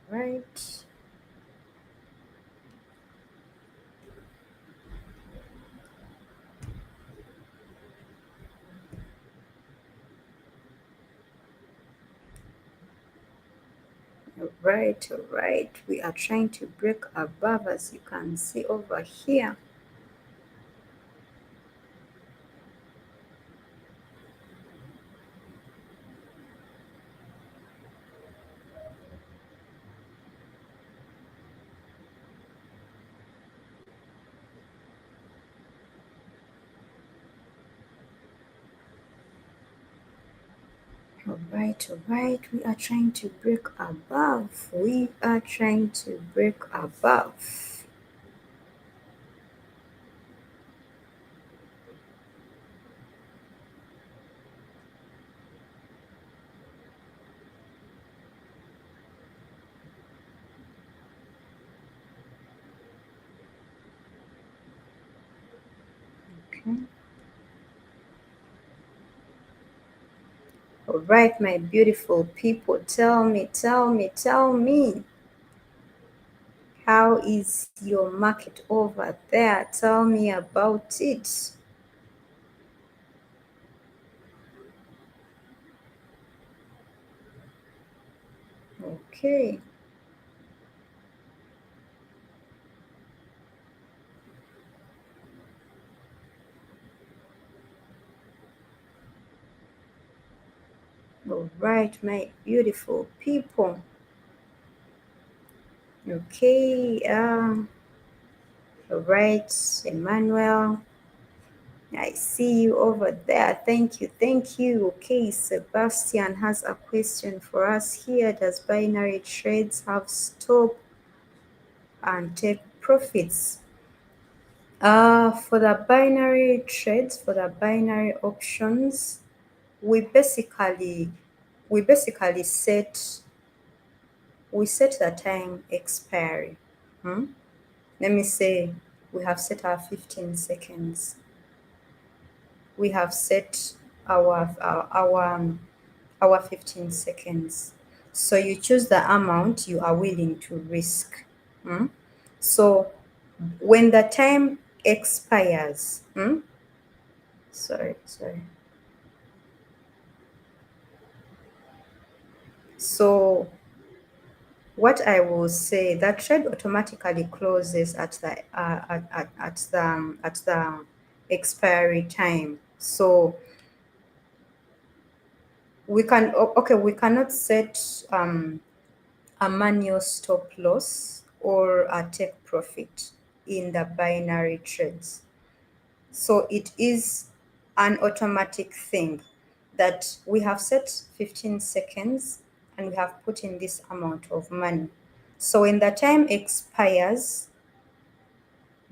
A: Right. All right. We are trying to break above, as you can see over here. All right. We are trying to break above. We are trying to break above. Okay. All right, my beautiful people, tell me, how is your market over there? Tell me about it. Okay. All right, my beautiful people. Okay. All right, Emmanuel. I see you over there. Thank you. Thank you. Okay, Sebastian has a question for us here. Does binary trades have stop and take profits? For the binary trades, for the binary options, we basically we basically set we set the time expiry. Hmm? Let me say we have set our 15 seconds. We have set our 15 seconds. So you choose the amount you are willing to risk. Hmm? So when the time expires, sorry. So what I will say, that trade automatically closes at the expiry time. So we cannot set a manual stop loss or a take profit in the binary trades. So it is an automatic thing that we have set 15 seconds and we have put in this amount of money. So when the time expires,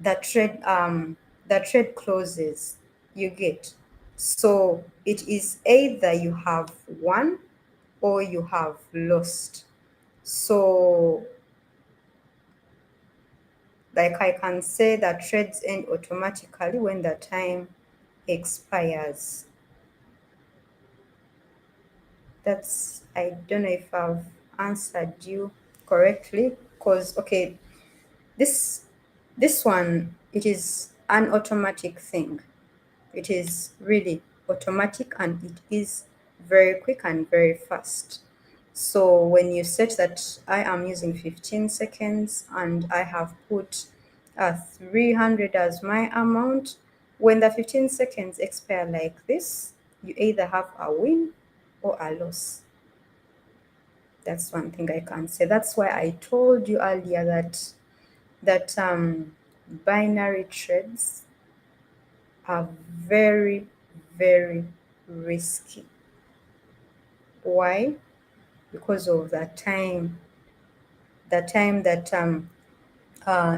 A: the trade closes. You get. So it is either you have won or you have lost. So like I can say that trades end automatically when the time expires. That's, I don't know if I've answered you correctly, because okay, this this one, it is an automatic thing. It is really automatic and it is very quick and very fast. So when you set that I am using 15 seconds and I have put 300 as my amount, when the 15 seconds expire like this, you either have a win or a loss. That's one thing I can say. That's why I told you earlier that binary trades are very, very risky. Why? Because of the time that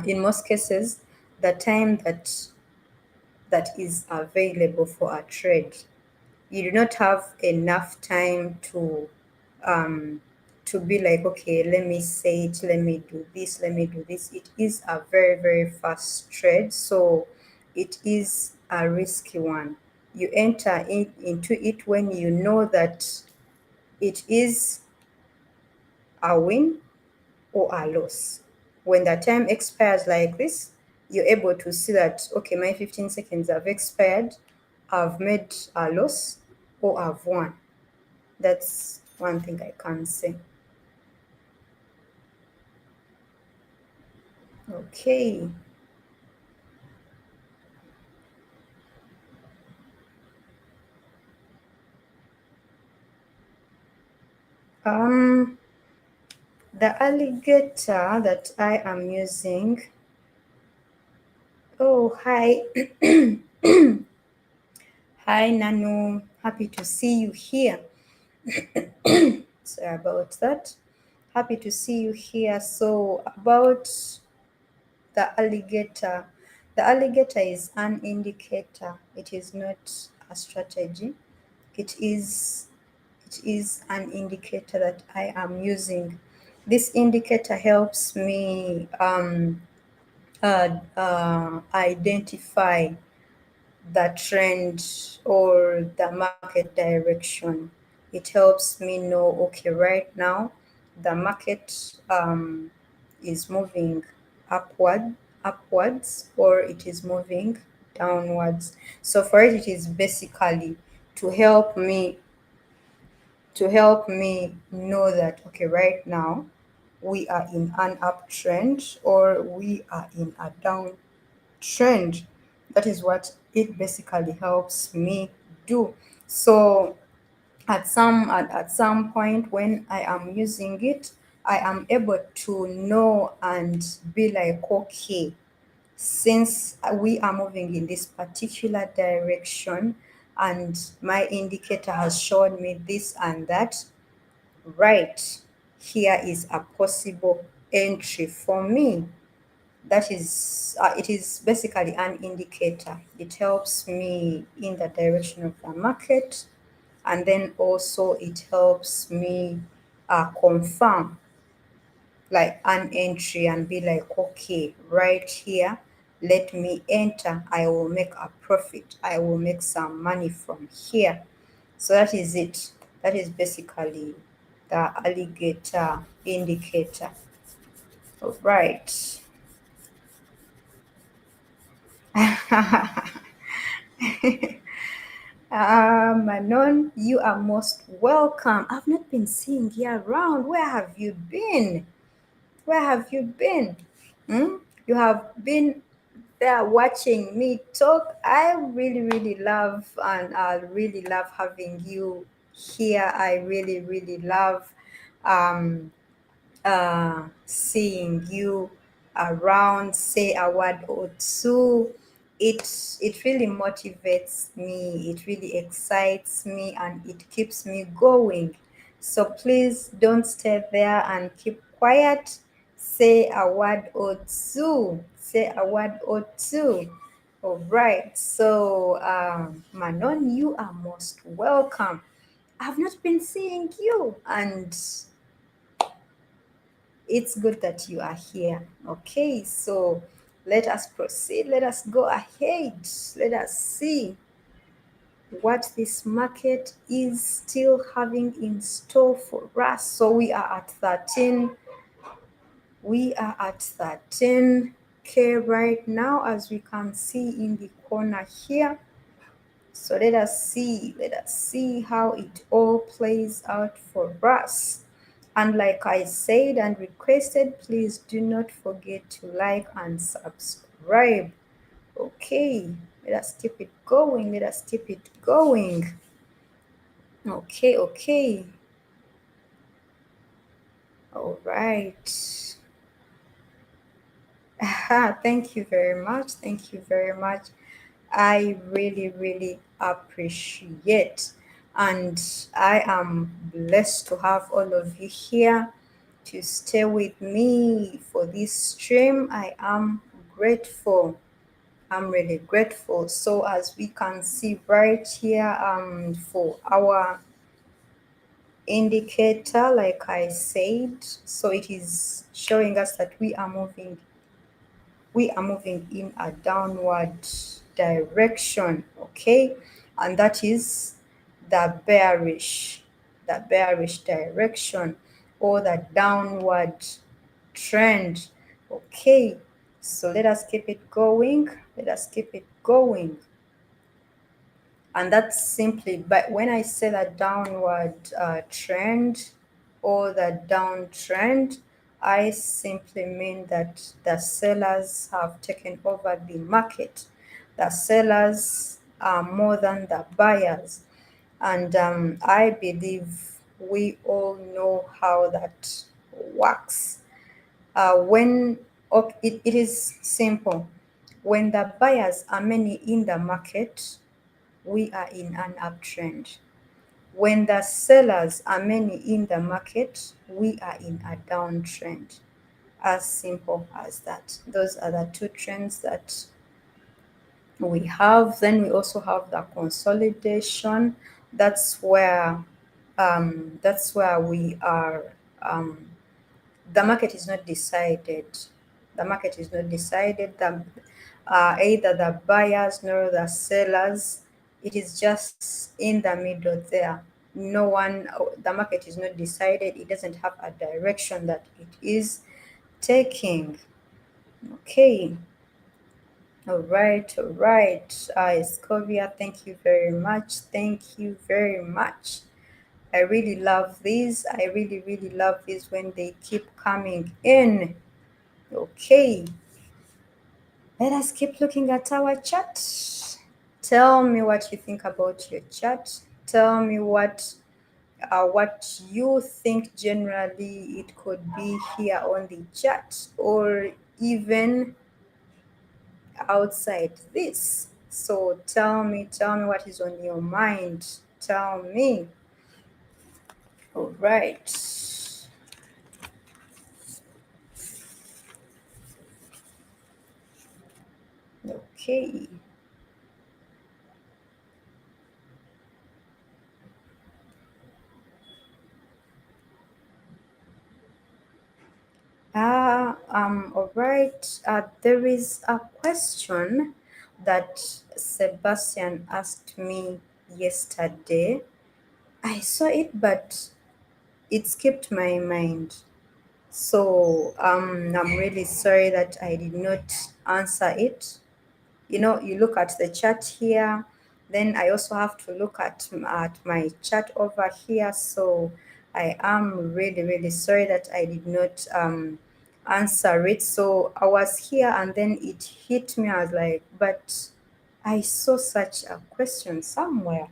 A: in most cases, the time that is available for a trade. You do not have enough time um, to be like, okay, let me say it, let me do this, let me do this. It is a very, very fast trade, so it is a risky one. You enter into it when you know that it is a win or a loss. When the time expires like this, you're able to see that, okay, my 15 seconds have expired, I've made a loss or I've won. That's one thing I can say. Okay. Um, the alligator that I am using. Oh, hi. Hi, Nanu. Happy to see you here. Sorry about that. Happy to see you here. So, about the alligator. The alligator is an indicator. It is not a strategy. It is it is an indicator that I am using. This indicator helps me identify the trend or the market direction. It helps me know, okay, right now the market is moving upwards, or it is moving downwards. So for it, it is basically to help me know that, okay, right now we are in an uptrend or we are in a downtrend. That is what it basically helps me do. So at some point when I am using it, I am able to know and be like, okay, since we are moving in this particular direction and my indicator has shown me this and that, right, here is a possible entry for me. That is, it is basically an indicator. It helps me in the direction of the market, and then also it helps me confirm like an entry and be like, okay, right here, let me enter. I will make a profit. I will make some money from here. So that is it. That is basically the alligator indicator. All right. Manon, you are most welcome. I've not been seeing you around. Where have you been? Where have you been? Hmm? You have been there watching me talk. I really, really love and I really love having you here. I really, really love um, seeing you around, say a word or two. It really motivates me, it really excites me, and it keeps me going. So please don't stay there and keep quiet. Say a word or two. Say a word or two. All right. So Manon, you are most welcome. I've not been seeing you, and it's good that you are here. Okay, so let us proceed. Let us go ahead. Let us see what this market is still having in store for us. So we are at 13. We are at 13K right now, as we can see in the corner here. So let us see how it all plays out for us. And like I said and requested, please do not forget to like and subscribe. Okay, let us keep it going. Let us keep it going. Okay, okay. All right. Thank you very much. Thank you very much. I really, really appreciate. And I am blessed to have all of you here to stay with me for this stream. I am grateful. I'm really grateful. So as we can see right here, for our indicator, like I said, so it is showing us that we are moving in a downward direction, okay, and that is the bearish direction, or the downward trend, okay. So let us keep it going, and that's simply, but when I say that downward trend or the downtrend, I simply mean that the sellers have taken over the market. The sellers are more than the buyers. And I believe we all know how that works. It is simple. When the buyers are many in the market, we are in an uptrend. When the sellers are many in the market, we are in a downtrend. As simple as that. Those are the two trends that we have. Then we also have the consolidation. That's where we are. Um, the market is not decided. The market is not decided. Either the buyers nor the sellers. It is just in the middle there. No one. The market is not decided. It doesn't have a direction that it is taking. Okay. All right. All right. Escovia, thank you very much. Thank you very much. I really love these. I really, really love these when they keep coming in. Okay, let us keep looking at our chat. Tell me what you think about your chat. Tell me what you think generally it could be here on the chat, or even outside this. So tell me what is on your mind. Tell me. All right. Okay. All right. There is a question that Sebastian asked me yesterday. I saw it, but it skipped my mind. So I'm really sorry that I did not answer it. You look at the chart here, then I also have to look at my chart over here. So I am really, really sorry that I did not answer it. So I was here and then it hit me. I was like, but I saw such a question somewhere.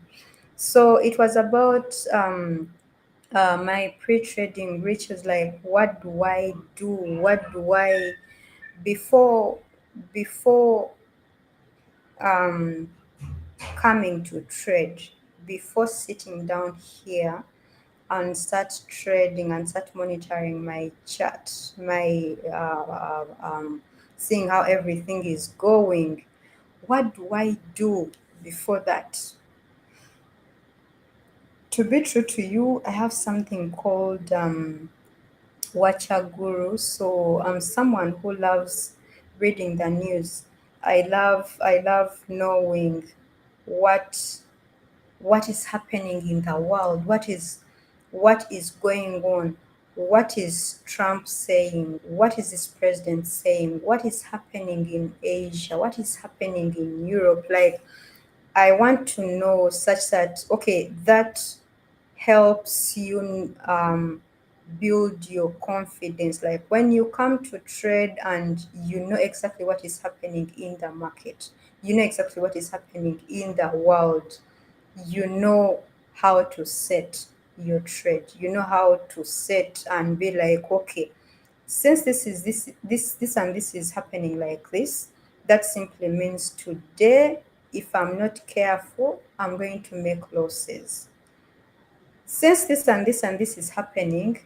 A: So it was about my pre-trading, which was like, what do I do? What do I before before um coming to trade, before sitting down here and start trading and start monitoring my chart, my seeing how everything is going. What do I do before that? To be true to you, I have something called Watcher Guru. So I'm someone who loves reading the news. I love knowing what what is happening in the world, what is going on, what is Trump saying, what is this president saying, what is happening in Asia, what is happening in Europe. Like, I want to know, such that, okay, that helps you build your confidence. Like, when you come to trade and you know exactly what is happening in the market, you know exactly what is happening in the world, you know how to set your trade. You know how to set and be like, okay, since this and this is happening like this, that simply means today, if I'm not careful, I'm going to make losses. Since this and this and this is happening,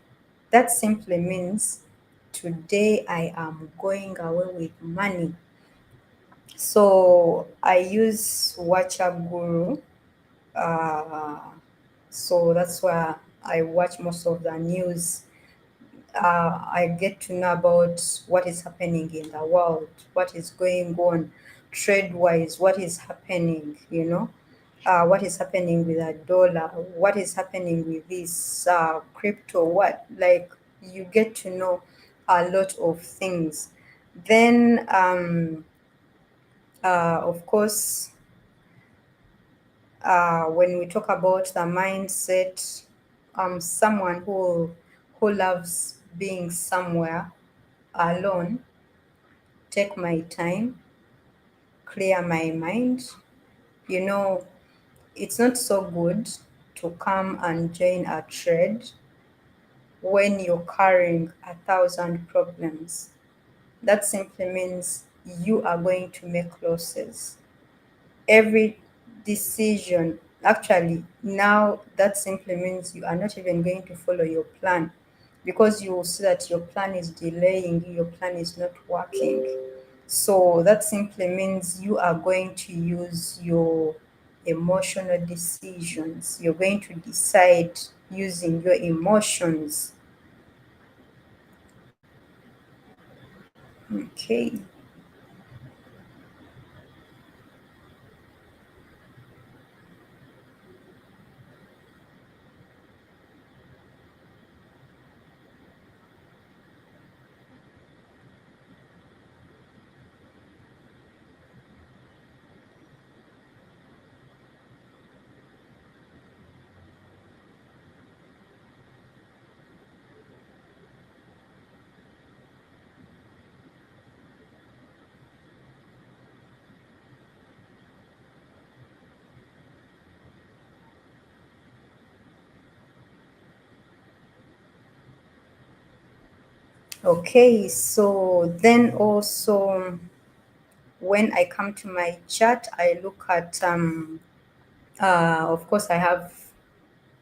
A: that simply means today I am going away with money. So I use WhatsApp Guru. Uh, so that's where I watch most of the news. I get to know about what is happening in the world, what is going on trade wise, what is happening, what is happening with the dollar, what is happening with this crypto, what, like, you get to know a lot of things. Then, of course, when we talk about the mindset, someone who loves being somewhere alone, take my time, clear my mind. You know, it's not so good to come and join a trade when you're carrying 1,000 problems. That simply means you are going to make losses. Every decision, actually, now that simply means you are not even going to follow your plan, because you will see that your plan is delaying you, your plan is not working. So that simply means you are going to use your emotional decisions. You're going to decide using your emotions. Okay. Okay, so then also when I come to my chart, I look at of course I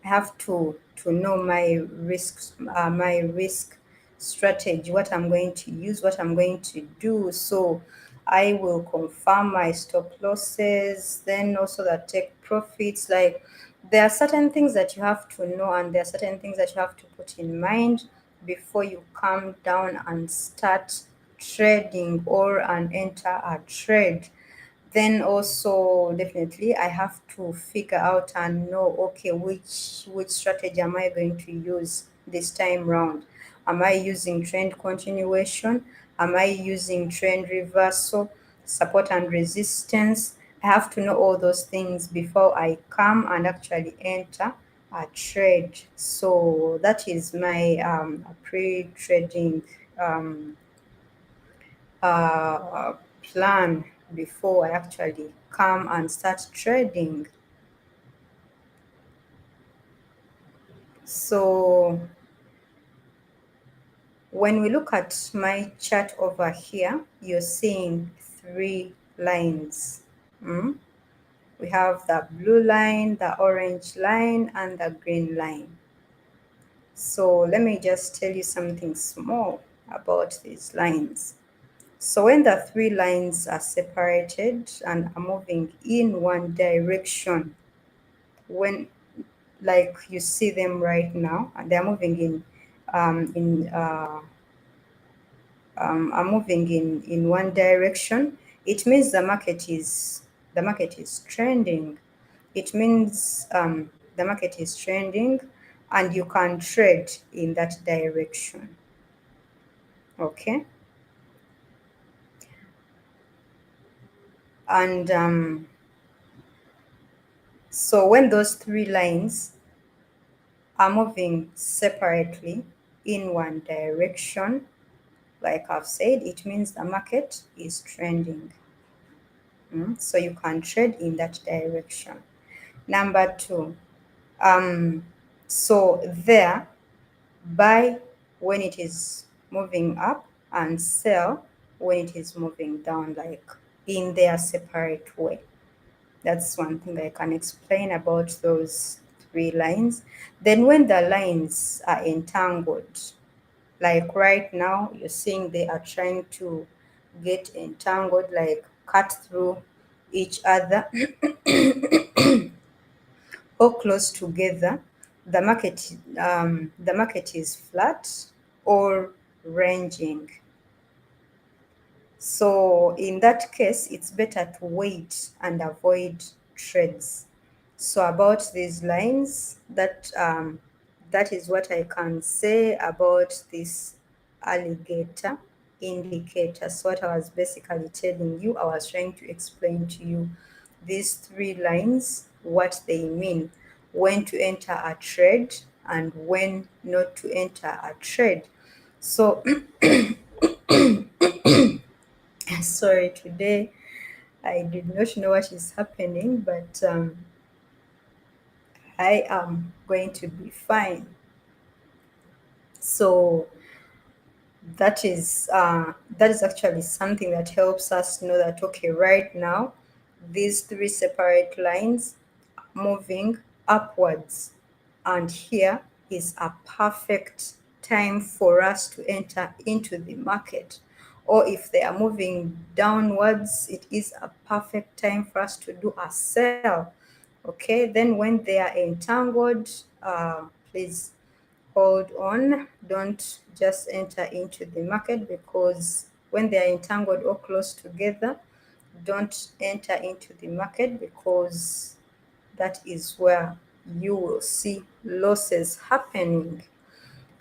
A: have to know my risks, my risk strategy, what I'm going to use, what I'm going to do. So I will confirm my stop losses, then also the take profits. Like, there are certain things that you have to know, and there are certain things that you have to put in mind before you come down and start trading or and enter a trade. Then also definitely I have to figure out and know, okay, which strategy am I going to use this time round? Am I using trend continuation? Am I using trend reversal, support and resistance? I have to know all those things before I come and actually enter a trade. So that is my pre-trading um, uh, plan before I actually come and start trading. So when we look at my chart over here, you're seeing three lines. Mm? We have the blue line, the orange line, and the green line. So let me just tell you something small about these lines. So when the three lines are separated and are moving in one direction, when, like, you see them right now, and they're moving in are moving in one direction, it means the market is trending. It means the market is trending, and you can trade in that direction. Okay. And so when those three lines are moving separately in one direction, like I've said, it means the market is trending. So you can trade in that direction. Number two, So there, buy when it is moving up and sell when it is moving down, like in their separate way. That's one thing I can explain about those three lines. Then when the lines are entangled, like right now, you're seeing they are trying to get entangled, like cut through each other or close together. The market is flat or ranging. So in that case, it's better to wait and avoid trades. So about these lines, that is what I can say about this alligator indicator. So what I was basically telling you, I was trying to explain to you these three lines, what they mean, when to enter a trade and when not to enter a trade. So sorry, today I did not know what is happening, but I am going to be fine. So that is actually something that helps us know that, okay, right now these three separate lines moving upwards, and here is a perfect time for us to enter into the market. Or if they are moving downwards, it is a perfect time for us to do a sell. Okay, then when they are entangled, please hold on. Don't just enter into the market, because when they are entangled or close together, don't enter into the market, because that is where you will see losses happening.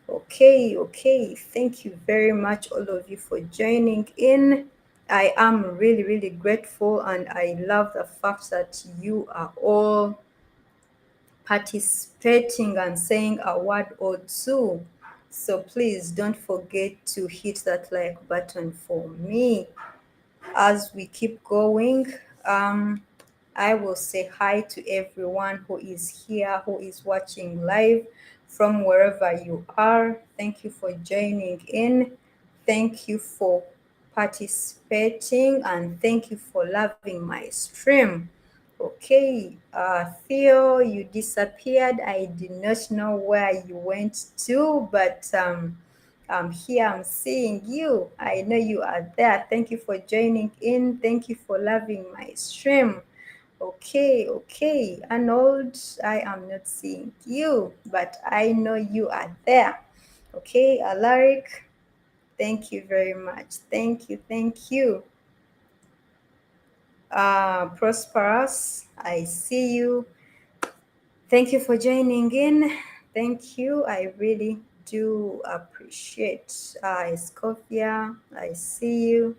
A: Okay, okay. Thank you very much, all of you, for joining in. I am really, really grateful, and I love the fact that you are all participating and saying a word or two. So please don't forget to hit that like button for me. As we keep going, I will say hi to everyone who is here, who is watching live from wherever you are. Thank you for joining in. Thank you for participating, and thank you for loving my stream. Okay, Theo, you disappeared. I did not know where you went to, but I'm here. I'm seeing you. I know you are there. Thank you for joining in. Thank you for loving my stream. Okay, okay. Arnold, I am not seeing you, but I know you are there. Okay, Alaric, thank you very much. Thank you, thank you. Prosperous, I see you. Thank you for joining in. Thank you. I really do appreciate. Escofia, I see you.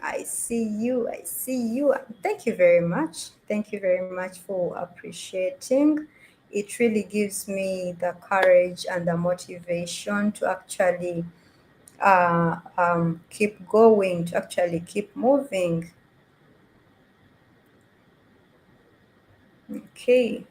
A: I see you. I see you. Thank you very much. Thank you very much for appreciating. It really gives me the courage and the motivation to actually keep going, to actually keep moving. Okay.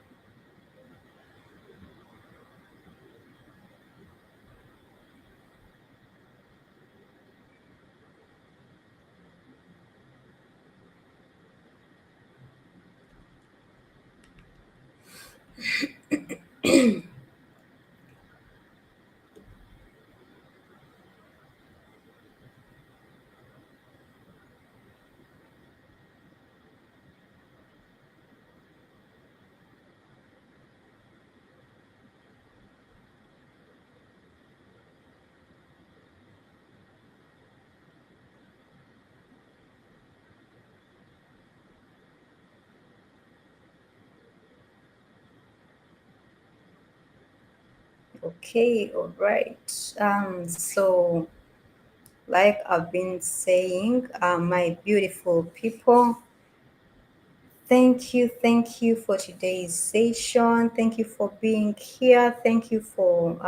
A: Okay, all right. So like I've been saying, my beautiful people, thank you for today's session. Thank you for being here. Thank you for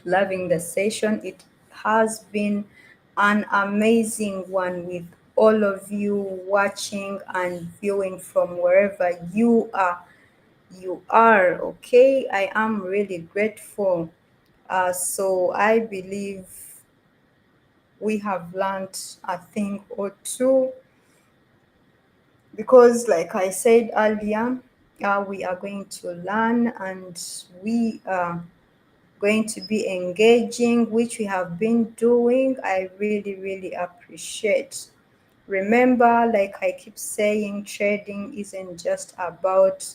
A: loving the session. It has been an amazing one, with all of you watching and viewing from wherever you are you are. Okay, I am really grateful. So I believe we have learned a thing or two, because like I said earlier, we are going to learn, and we are going to be engaging, which we have been doing. I really, really appreciate. Remember, like I keep saying, trading isn't just about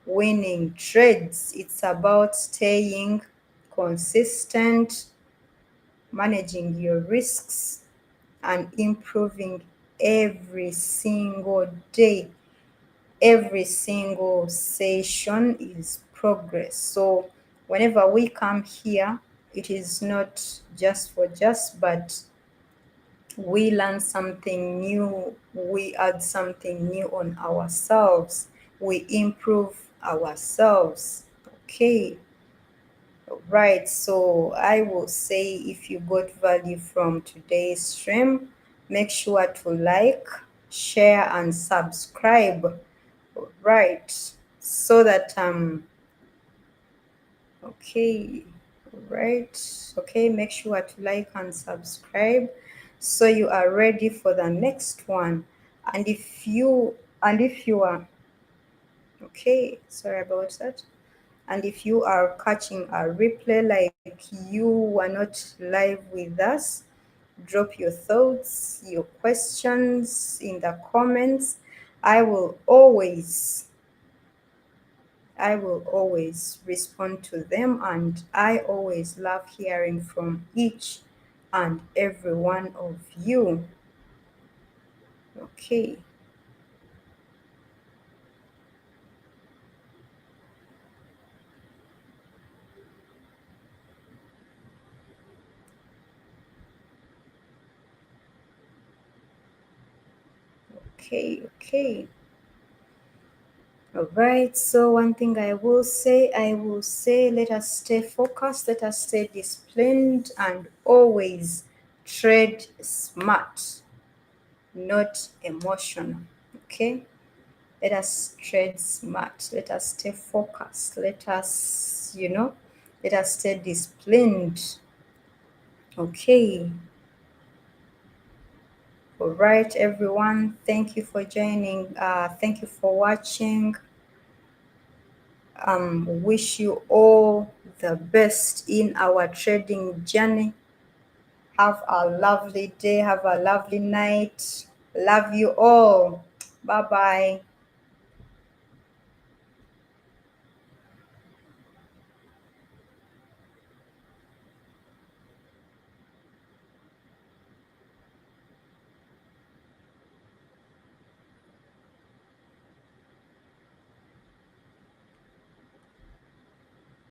A: winning trades, it's about staying consistent, managing your risks, and improving every single day. Every single session is progress. So whenever we come here, it is not just for just, but we learn something new, we add something new on ourselves, we improve ourselves. Okay, right. So I will say, if you got value from today's stream, make sure to like, share, and subscribe. Right. So that okay, right. Okay, make sure to like and subscribe so you are ready for the next one. And if you are okay, sorry about that. And if you are catching a replay, like you were not live with us, drop your thoughts, your questions in the comments. I will always I will always respond to them, and I always love hearing from each and every one of you. Okay, okay. All right. So one thing I will say, let us stay focused, let us stay disciplined, and always trade smart, not emotional. Okay. Let us trade smart. Let us stay focused. Let us stay disciplined. Okay. All right, everyone. Thank you for joining. Thank you for watching. Wish you all the best in our trading journey. Have a lovely day. Have a lovely night. Love you all. Bye bye.